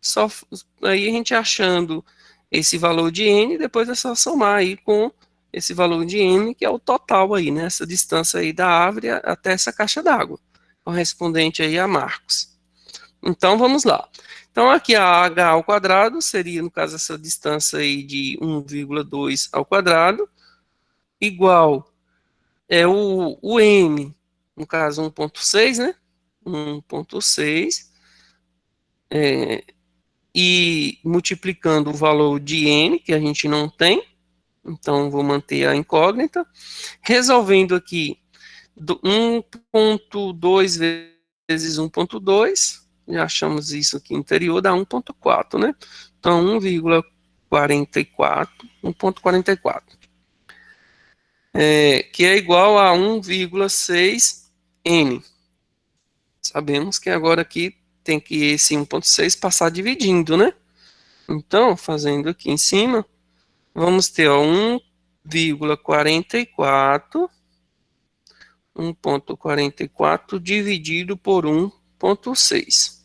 só aí a gente achando esse valor de N, depois é só somar aí com esse valor de N, que é o total aí, né, essa distância aí da árvore até essa caixa d'água, correspondente aí a Marcos. Então, vamos lá. Então, aqui a H ao quadrado seria, no caso, essa distância aí de 1,2 ao quadrado, igual o M, no caso 1,6, né? 1,6, e multiplicando o valor de N, que a gente não tem, então vou manter a incógnita, resolvendo aqui 1,2 vezes 1,2, já achamos isso aqui interior, dá 1,4, né? Então 1,44, 1,44. Que é igual a 1,6 N. Sabemos que agora aqui tem que esse 1,6 passar dividindo, né? Então, fazendo aqui em cima, vamos ter ó, 1,44, 1,44 dividido por 1,6,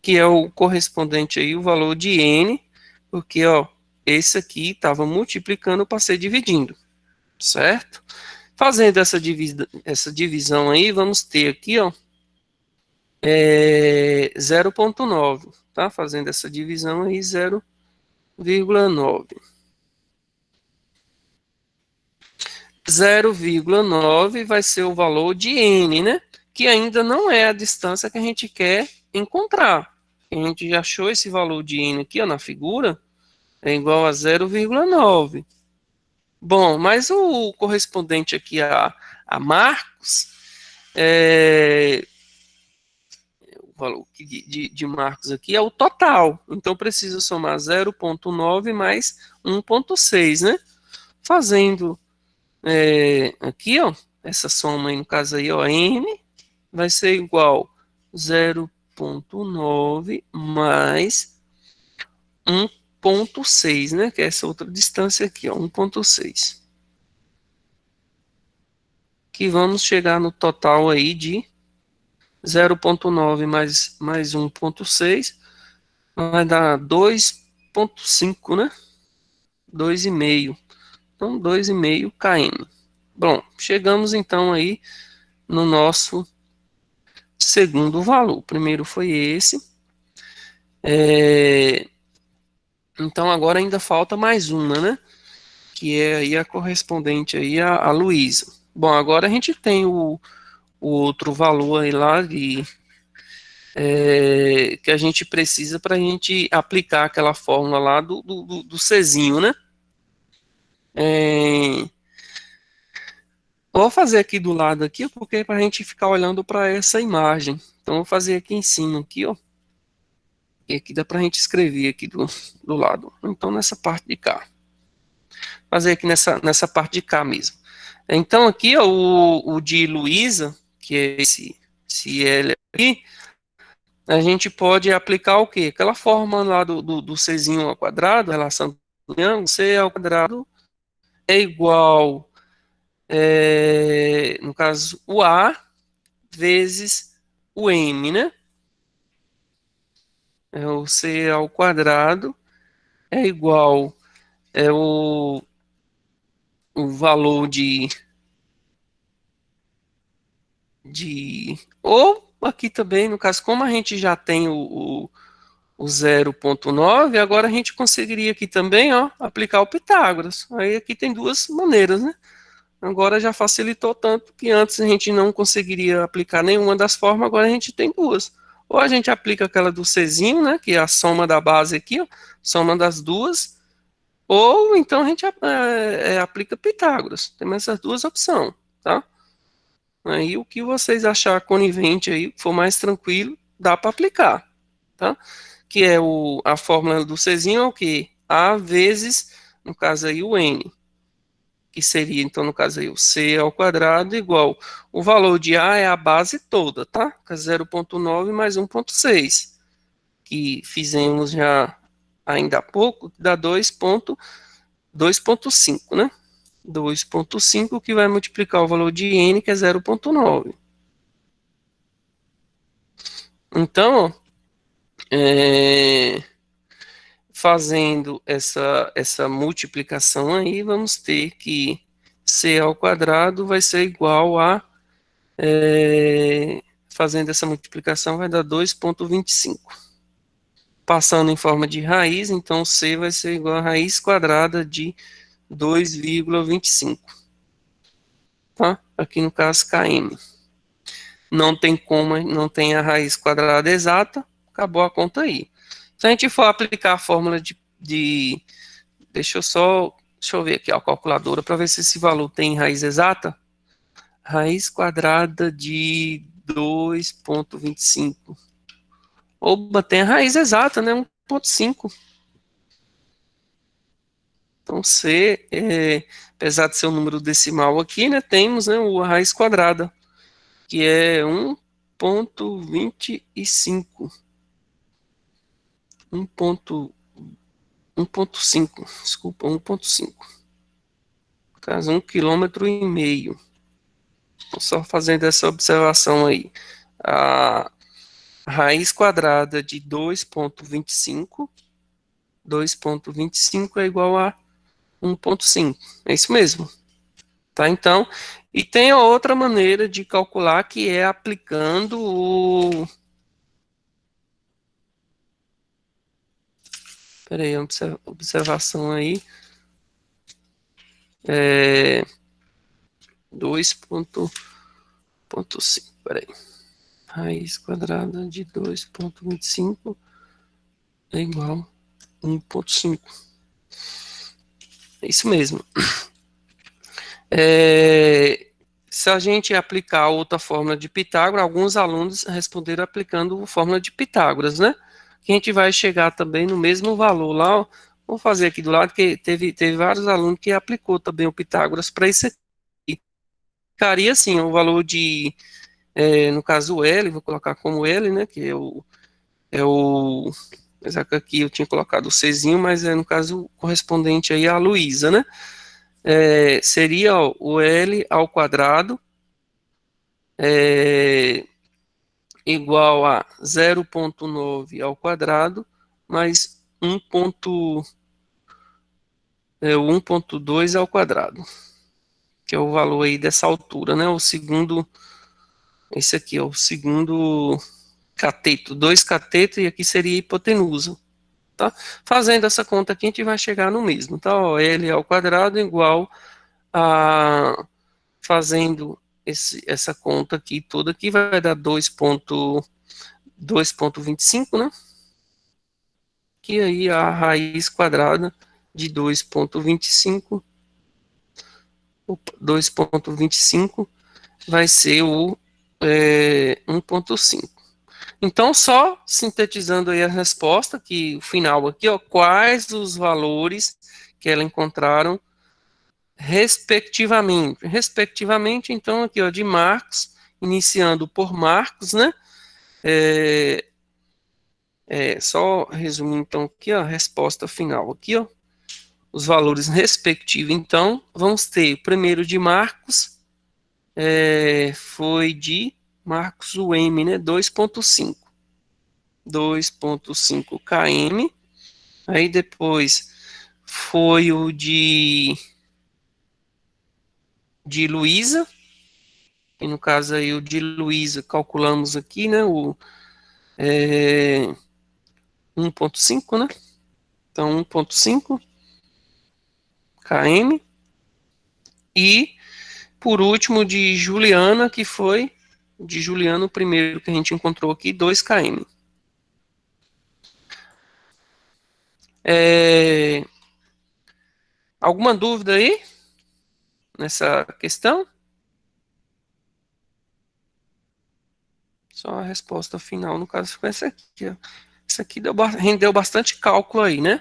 que é o correspondente aí, o valor de N, porque ó, esse aqui estava multiplicando para ser dividindo, certo? Fazendo essa divisão aí, vamos ter aqui, ó, 0,9, tá? Fazendo essa divisão aí, 0,9. 0,9 vai ser o valor de N, né? Que ainda não é a distância que a gente quer encontrar. A gente já achou esse valor de N aqui, ó, na figura, é igual a 0,9. Bom, mas o correspondente aqui a Marcos, o valor de Marcos aqui é o total. Então, preciso somar 0,9 mais 1,6, né? Fazendo aqui, ó, essa soma aí, no caso aí, ó, N, vai ser igual 0,9 mais 1,6, né? Que é essa outra distância aqui, ó, 1,6. Que vamos chegar no total aí de 0,9 mais 1,6 vai dar 2,5, né? 2,5. Então, 2,5 km. Bom, chegamos então aí no nosso segundo valor. O primeiro foi esse. Então, agora ainda falta mais uma, né? Que é aí a correspondente aí a Luísa. Bom, agora a gente tem o outro valor aí lá que a gente precisa para a gente aplicar aquela fórmula lá do Czinho, né? Vou fazer aqui do lado aqui, porque é para a gente ficar olhando para essa imagem. Então, vou fazer aqui em cima, aqui, ó. E aqui dá para a gente escrever aqui do lado. Então, nessa parte de cá. Fazer aqui nessa parte de cá mesmo. Então, aqui, ó, o de Luísa, que é esse L aqui, a gente pode aplicar o quê? Aquela forma lá do Czinho ao quadrado, relação do triângulo, C ao quadrado é igual, no caso, o A vezes o M, né? O C ao quadrado é igual o valor ou aqui também, no caso, como a gente já tem o 0,9, agora a gente conseguiria aqui também, ó, aplicar o Pitágoras. Aí aqui tem duas maneiras, né? Agora já facilitou tanto que antes a gente não conseguiria aplicar nenhuma das formas, agora a gente tem duas. Ou a gente aplica aquela do Czinho, né, que é a soma da base aqui, ó, soma das duas, ou então a gente aplica Pitágoras. Tem essas duas opções, tá? Aí o que vocês achar conivente aí, for mais tranquilo, dá para aplicar, tá? Que é a fórmula do Czinho é o quê? A vezes, no caso aí, o N. que seria, então, no caso aí, o C ao quadrado igual, o valor de A é a base toda, tá? Que é 0,9 mais 1,6, que fizemos já ainda há pouco, dá 2,5, né? 2,5 que vai multiplicar o valor de N, que é 0,9. Então, fazendo essa multiplicação aí, vamos ter que C ao quadrado vai ser igual a, fazendo essa multiplicação vai dar 2,25. Passando em forma de raiz, então C vai ser igual a raiz quadrada de 2,25. Tá? Aqui no caso km. Não tem como, não tem a raiz quadrada exata, acabou a conta aí. Se a gente for aplicar a fórmula deixa eu ver aqui a calculadora para ver se esse valor tem raiz exata. Raiz quadrada de 2,25. Oba, tem a raiz exata, né? 1,5. Então, C, apesar de ser um número decimal aqui, né? Temos, né, a raiz quadrada, que é 1,25. 1,5, desculpa, 1,5. No caso, 1,5 km. Só fazendo essa observação aí. A raiz quadrada de 2,25. 2,25 é igual a 1,5. É isso mesmo. Tá? Então, e tem a outra maneira de calcular que é aplicando o. Peraí, observação aí. 2,5. Peraí. Raiz quadrada de 2,25 é igual a 1,5. É isso mesmo. Se a gente aplicar outra fórmula de Pitágoras, alguns alunos responderam aplicando a fórmula de Pitágoras, né? Que a gente vai chegar também no mesmo valor lá. Ó. Vou fazer aqui do lado, que teve vários alunos que aplicou também o Pitágoras para isso aqui. Ficaria assim, o valor de, no caso o L, vou colocar como L, né? Que é o apesar que aqui eu tinha colocado o Czinho, mas no caso correspondente aí à Luísa, né? Seria ó, o L ao quadrado igual a 0,9 ao quadrado mais 1,2 ao quadrado, que é o valor aí dessa altura, né? O segundo, esse aqui é o segundo cateto, 2 catetos, e aqui seria hipotenusa. Tá? Fazendo essa conta aqui, a gente vai chegar no mesmo. Tá? Ó, L ao quadrado igual a, fazendo essa conta aqui toda aqui, vai dar 2,25, né? Que aí a raiz quadrada de 2,25, 2,25 vai ser o 1,5. Então, só sintetizando aí a resposta, que o final aqui, ó, quais os valores que ela encontraram respectivamente. Respectivamente, então, aqui, ó, de Marcos, iniciando por Marcos, né? Só resumindo, então, aqui, ó, a resposta final aqui, ó, os valores respectivos. Então, vamos ter o primeiro de Marcos, foi de Marcos UM, né? 2,5. 2,5 km. Aí depois foi o de Luísa, e no caso aí o de Luísa, calculamos aqui, né, o 1,5, né, então 1,5 km, e por último de Juliana, que foi de Juliana o primeiro que a gente encontrou aqui, 2 km. Alguma dúvida aí nessa questão? Só a resposta final, no caso, foi essa aqui, ó. Isso aqui rendeu bastante cálculo aí, né?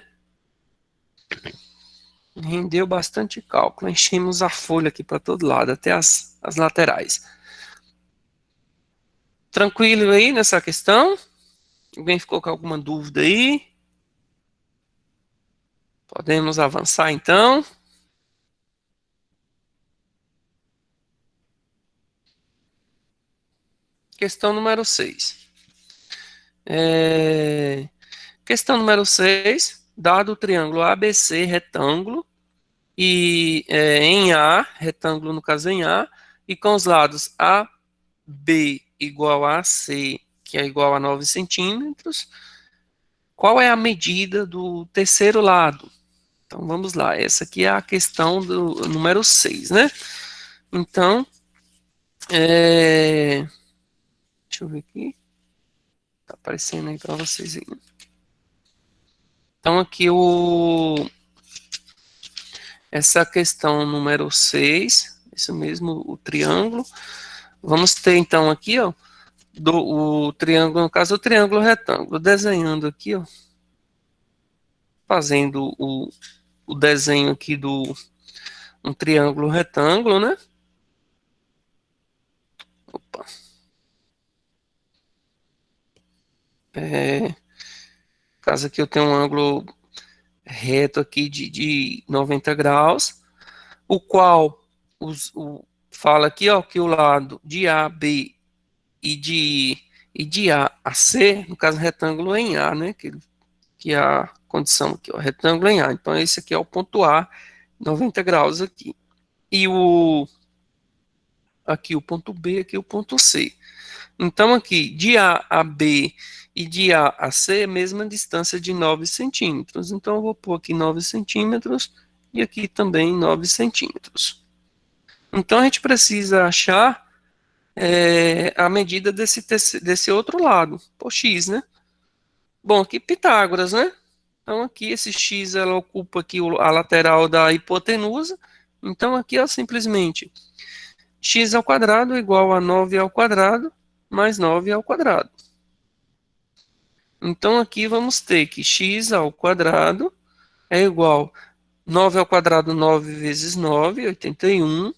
Rendeu bastante cálculo. Enchemos a folha aqui para todo lado, até as laterais. Tranquilo aí nessa questão? Alguém ficou com alguma dúvida aí? Podemos avançar então. Questão número 6. Questão número 6. Dado o triângulo ABC retângulo, e em A, retângulo no caso em A, e com os lados AB igual a AC, que é igual a 9 centímetros, qual é a medida do terceiro lado? Então vamos lá, essa aqui é a questão do número 6, né? Então, deixa eu ver aqui, tá aparecendo aí para vocês aí. Então aqui essa questão número 6, isso mesmo, o triângulo. Vamos ter então aqui, ó, o triângulo, no caso, o triângulo retângulo, desenhando aqui, ó, fazendo o desenho aqui do um triângulo retângulo, né? Opa. No caso aqui eu tenho um ângulo reto aqui de 90 graus, o qual fala aqui, ó, que o lado de A, B e de A a C, no caso retângulo em A, né? Que é a condição aqui, ó, retângulo em A. Então esse aqui é o ponto A, 90 graus aqui. E aqui o ponto B, aqui o ponto C. Então aqui, de A a B e de A a C, mesma distância de 9 centímetros. Então eu vou pôr aqui 9 centímetros e aqui também 9 centímetros. Então a gente precisa achar a medida desse outro lado, por x, né? Bom, aqui Pitágoras, né? Então aqui esse x ela ocupa aqui a lateral da hipotenusa. Então aqui ó, simplesmente x ao quadrado igual a 9 ao quadrado mais 9 ao quadrado. Então aqui vamos ter que x ao quadrado é igual 9 ao quadrado, 9 vezes 9, 81,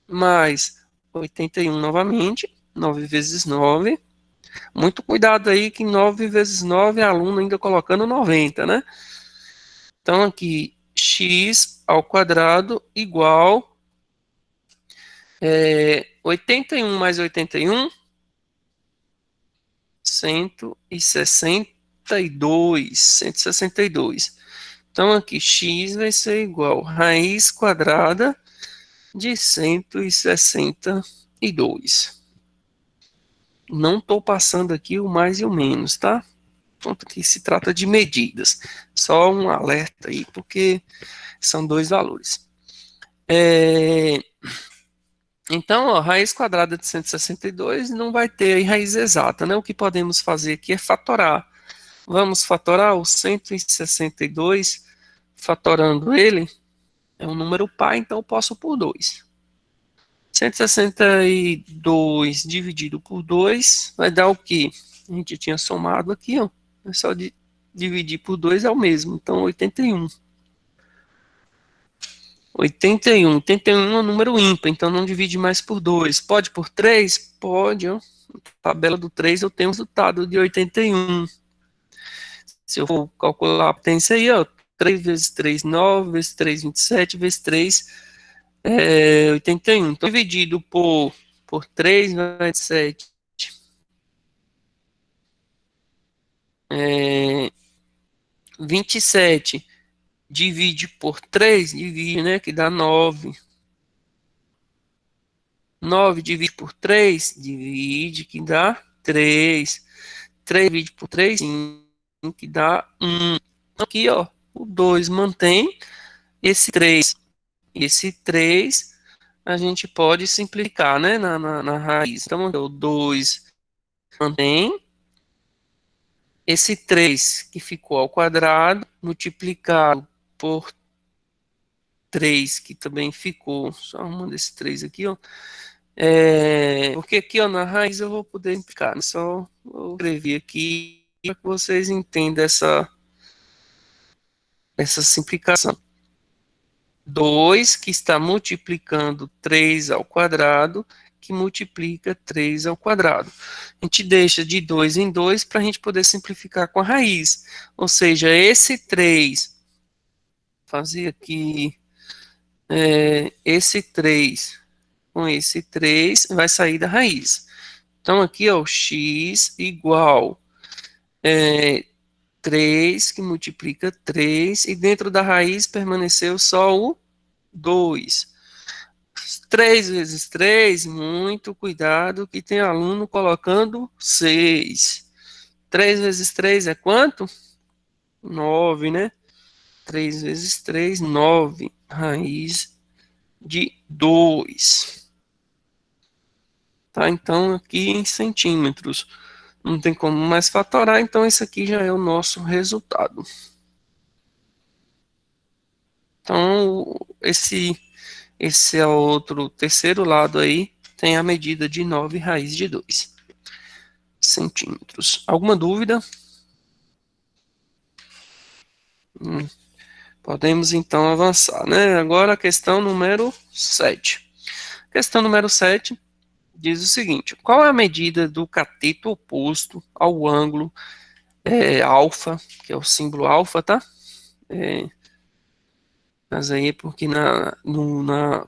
mais 81 novamente, 9 vezes 9. Muito cuidado aí que 9 vezes 9 é aluno ainda colocando 90, né? Então aqui x ao quadrado igual 81 mais 81, 162, 162. Então aqui x vai ser igual raiz quadrada de 162. Não estou passando aqui o mais e o menos, tá? Ponto que se trata de medidas. Só um alerta aí, porque são dois valores. Então, ó, raiz quadrada de 162 não vai ter aí raiz exata, né? O que podemos fazer aqui é fatorar. Vamos fatorar o 162, fatorando ele, é um número par, então eu posso por 2. 162 dividido por 2 vai dar o quê? A gente tinha somado aqui, ó. É só dividir por 2 é o mesmo, então 81. 81. 81 é um número ímpar, então não divide mais por 2. Pode por 3? Pode, ó. Na tabela do 3 eu tenho o resultado de 81. Se eu for calcular a potência aí, ó, 3 vezes 3, 9, vezes 3, 27, vezes 3, 81. Então, dividido por 3, vai ser 7. 27 divide por 3, divide, né, que dá 9. 9 divide por 3, divide, que dá 3. 3 divide por 3, 5, que dá 1. Aqui, ó, o 2 mantém, esse 3 a gente pode simplificar, né, na raiz. Então, o 2 mantém, esse 3 que ficou ao quadrado, multiplicado por 3 que também ficou, só arrumando esse 3 aqui, ó. Porque aqui, ó, na raiz eu vou poder implicar, né? Só vou escrever aqui para que vocês entendam essa simplificação. 2 que está multiplicando 3 ao quadrado, que multiplica 3 ao quadrado. A gente deixa de 2 em 2 para a gente poder simplificar com a raiz. Ou seja, esse 3, fazer aqui, esse 3 com esse 3 vai sair da raiz. Então, aqui, ó, o x igual 3, que multiplica 3, e dentro da raiz permaneceu só o 2. 3 vezes 3, muito cuidado, que tem aluno colocando 6. 3 vezes 3 é quanto? 9, né? 3 vezes 3, 9. Raiz de 2. Tá? Então, aqui em centímetros. Não tem como mais fatorar, então esse aqui já é o nosso resultado. Então, esse é o outro terceiro lado aí, tem a medida de 9 raiz de 2 centímetros. Alguma dúvida? Podemos então avançar, né? Agora a questão número 7. Questão número 7 diz o seguinte: qual é a medida do cateto oposto ao ângulo alfa, que é o símbolo alfa, tá? Mas aí é porque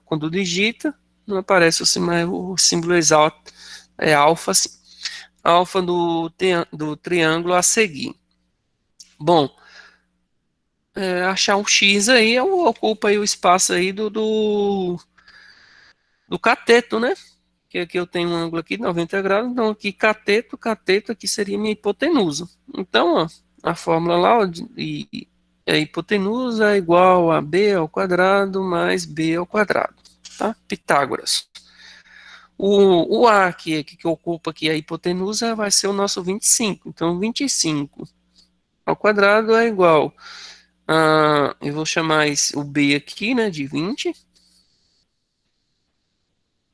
quando digita, não aparece o símbolo exato, é alfa, sim. Alfa do triângulo a seguir. Bom, achar um x aí ocupa aí o espaço aí do cateto, né? Que aqui eu tenho um ângulo aqui de 90 graus, então aqui cateto aqui seria minha hipotenusa. Então, ó, a fórmula lá, ó, a hipotenusa é igual a b ao quadrado mais b ao quadrado, tá? Pitágoras. O A que ocupa aqui a hipotenusa vai ser o nosso 25. Então, 25 ao quadrado é igual a, eu vou chamar o B aqui, né, de 20.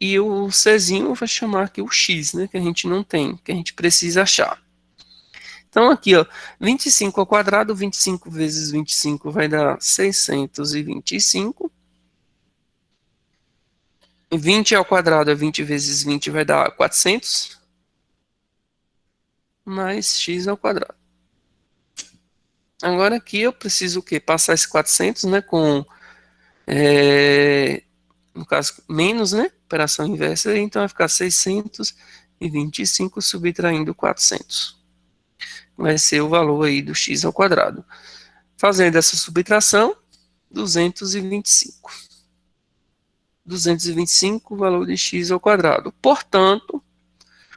E o Czinho eu vou chamar aqui o X, né, que a gente não tem, que a gente precisa achar. Então, aqui, ó, 25 ao quadrado, 25 vezes 25 vai dar 625. 20 ao quadrado é 20 vezes 20 vai dar 400. Mais x ao quadrado. Agora aqui eu preciso o quê? Passar esse 400, né, com, no caso, menos, né, operação inversa, então vai ficar 625 subtraindo 400. Vai ser o valor aí do x ao quadrado. Fazendo essa subtração, 225. 225, o valor de x ao quadrado. Portanto,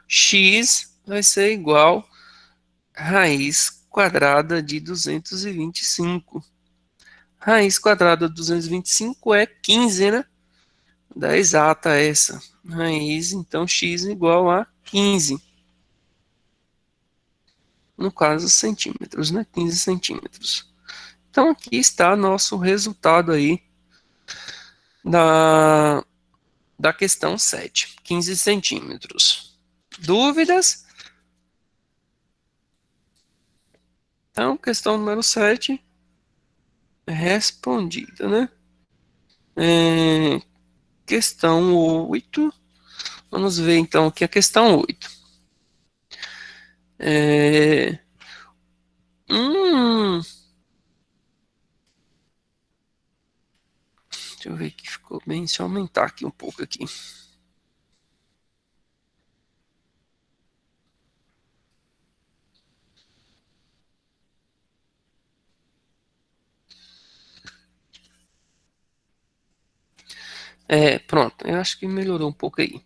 x vai ser igual a raiz quadrada de 225. Raiz quadrada de 225 é 15, né? Da exata essa. Raiz, então, x igual a 15. No caso, centímetros, né? 15 centímetros. Então, aqui está nosso resultado aí da questão 7. 15 centímetros. Dúvidas? Então, questão número 7 respondida, né? Questão 8. Vamos ver então aqui a questão 8. É, hum, deixa eu ver que ficou bem. Deixa eu aumentar aqui um pouco aqui. Pronto, eu acho que melhorou um pouco aí.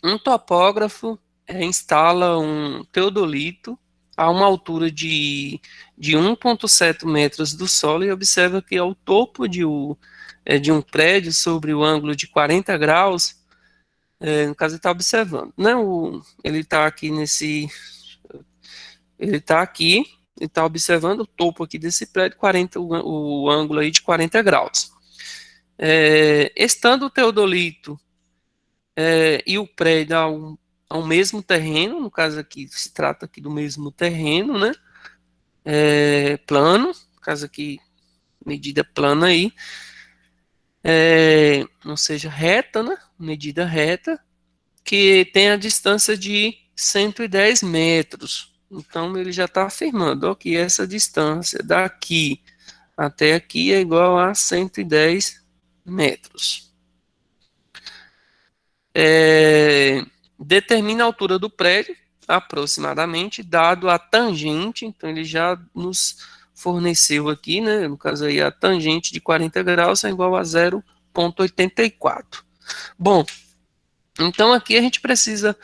Um topógrafo instala um teodolito a uma altura de 1,7 metros do solo e observa que ao topo de um prédio sobre o ângulo de 40 graus, no caso ele está observando, né, ele está aqui ele está aqui, ele está observando o topo aqui desse prédio, o ângulo aí de 40 graus. Estando o teodolito e o prédio ao mesmo terreno, no caso aqui se trata aqui do mesmo terreno, né? Plano, no caso aqui medida plana aí, ou seja, reta, né? Medida reta, que tem a distância de 110 metros. Então, ele já está afirmando ó, que essa distância daqui até aqui é igual a 110 metros. Determina a altura do prédio, aproximadamente, dado a tangente, então ele já nos forneceu aqui, né, no caso aí, a tangente de 40 graus é igual a 0,84. Bom, então aqui a gente precisa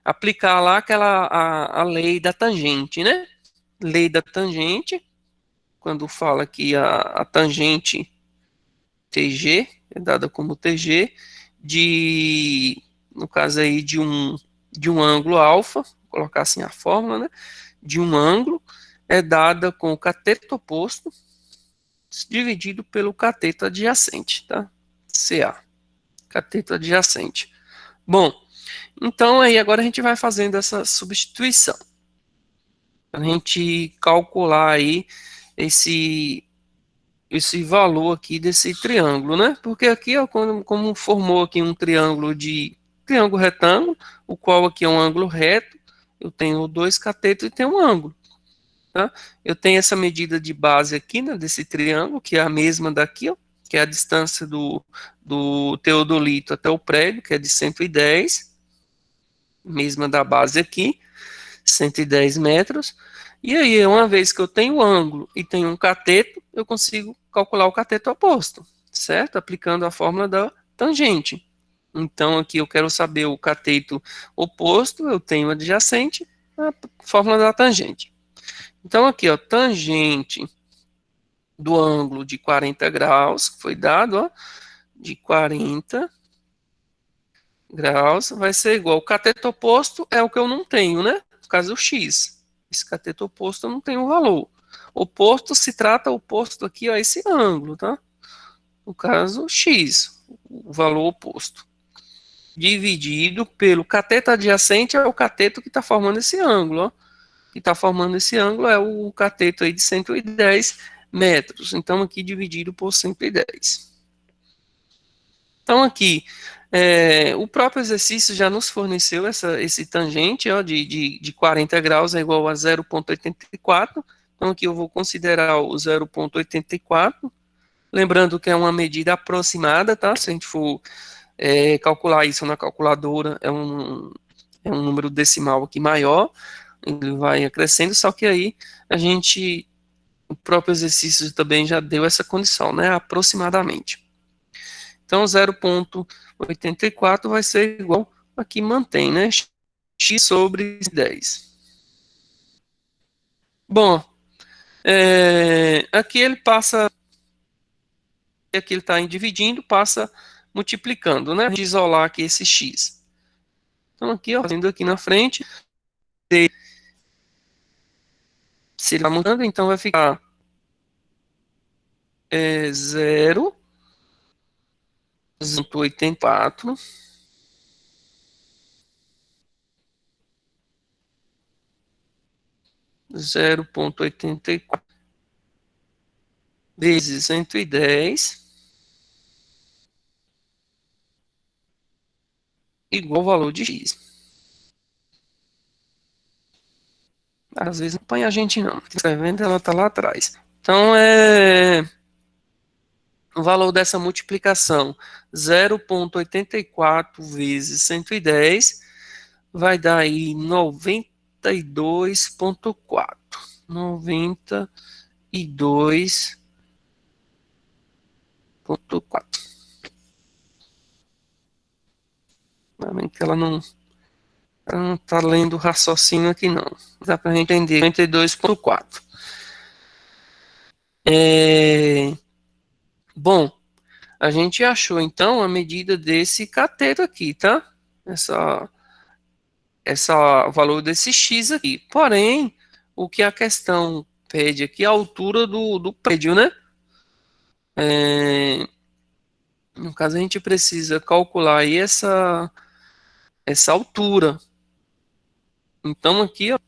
aplicar lá a lei da tangente, né? Lei da tangente, quando fala que a tangente TG, é dada como TG, no caso aí, de um ângulo alfa, vou colocar assim a fórmula, né? De um ângulo, é dada com o cateto oposto, dividido pelo cateto adjacente, tá? CA, cateto adjacente. Bom, então aí agora a gente vai fazendo essa substituição. A gente calcular aí esse esse valor aqui desse triângulo, né? Porque aqui, ó, como formou aqui um triângulo de triângulo retângulo, o qual aqui é um ângulo reto, eu tenho dois catetos e tenho um ângulo, tá? Eu tenho essa medida de base aqui, né, desse triângulo, que é a mesma daqui, ó, que é a distância do teodolito até o prédio, que é de 110, mesma da base aqui, 110 metros. E aí, uma vez que eu tenho ângulo e tenho um cateto, eu consigo calcular o cateto oposto, certo? Aplicando a fórmula da tangente. Então, aqui eu quero saber o cateto oposto, eu tenho adjacente, a fórmula da tangente. Então, aqui, ó, tangente do ângulo de 40 graus, que foi dado, ó, de 40 graus, vai ser igual. O cateto oposto é o que eu não tenho, né? No caso, o x. Esse cateto oposto eu não tenho valor. Oposto se trata oposto aqui a esse ângulo, tá? No caso, x, o valor oposto. Dividido pelo cateto adjacente é o cateto que está formando esse ângulo, ó. Que está formando esse ângulo é o cateto aí de 110 metros. Então, aqui dividido por 110. Então, aqui, o próprio exercício já nos forneceu esse tangente ó, de 40 graus é igual a 0,84. Então, aqui eu vou considerar o 0,84. Lembrando que é uma medida aproximada, tá? Se a gente for calcular isso na calculadora, é um número decimal aqui maior, ele vai crescendo, só que aí o próprio exercício também já deu essa condição, né? Aproximadamente. Então, 0,84 vai ser igual, aqui mantém, né? X sobre 10. Bom, aqui ele passa, aqui ele está dividindo, passa multiplicando, né? De isolar aqui esse X. Então, aqui, ó, fazendo aqui na frente, se ele está mudando, então vai ficar 0,84 0,84 vezes 110 igual ao valor de x. Às vezes não põe a gente não. Escrevendo, ela está lá atrás. Então, o valor dessa multiplicação, 0,84 vezes 110, vai dar aí 92,4. 92,4. Que ela não está lendo o raciocínio aqui, não. Dá para a gente entender. 92,4. Bom, a gente achou então a medida desse cateto aqui, tá? Essa valor desse x aqui. Porém, o que a questão pede aqui é a altura do prédio, né? No caso, a gente precisa calcular aí essa altura. Então, aqui, ó,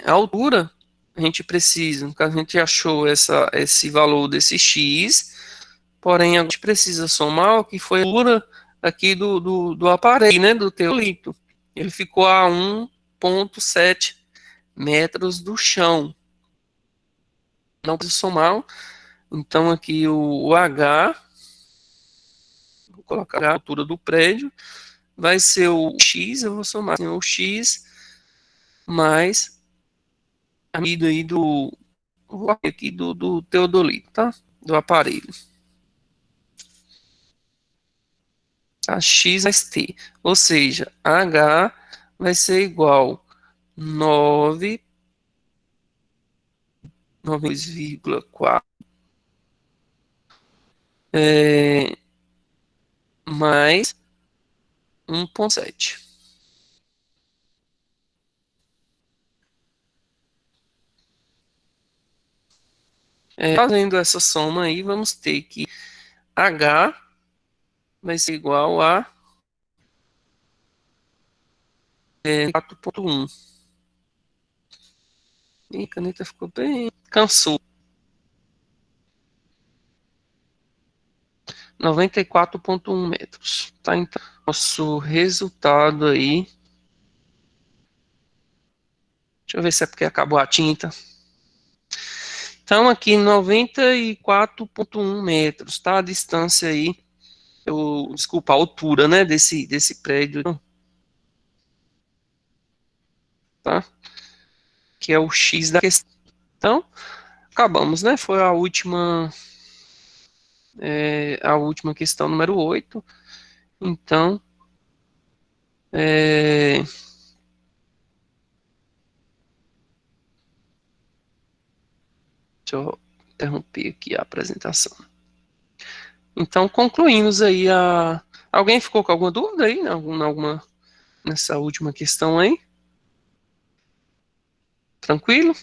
a altura a gente precisa, no caso, a gente achou esse valor desse x, porém a gente precisa somar o que foi a altura aqui do aparelho, né, do teolito. Ele ficou a 1,7 metros do chão. Não preciso somar, então aqui o H, vou colocar a altura do prédio, vai ser o X, eu vou somar assim, o X mais a medida aí aqui do teodolito, tá? Do aparelho. A X mais T. Ou seja, H vai ser igual 9,4 mais 1,7. Fazendo essa soma aí, vamos ter que H vai ser igual a 4,1. E a caneta ficou bem. Cansou. 94,1 metros. Tá, então, nosso resultado aí. Deixa eu ver se é porque acabou a tinta. Então, aqui 94,1 metros, tá? A distância aí. Desculpa, a altura, né? Desse prédio. Tá? Que é o X da questão. Então, acabamos, né? Foi a última questão, número 8. Então, deixa eu interromper aqui a apresentação. Então, concluímos aí a. Alguém ficou com alguma dúvida aí? Nessa última questão aí? Tranquilo?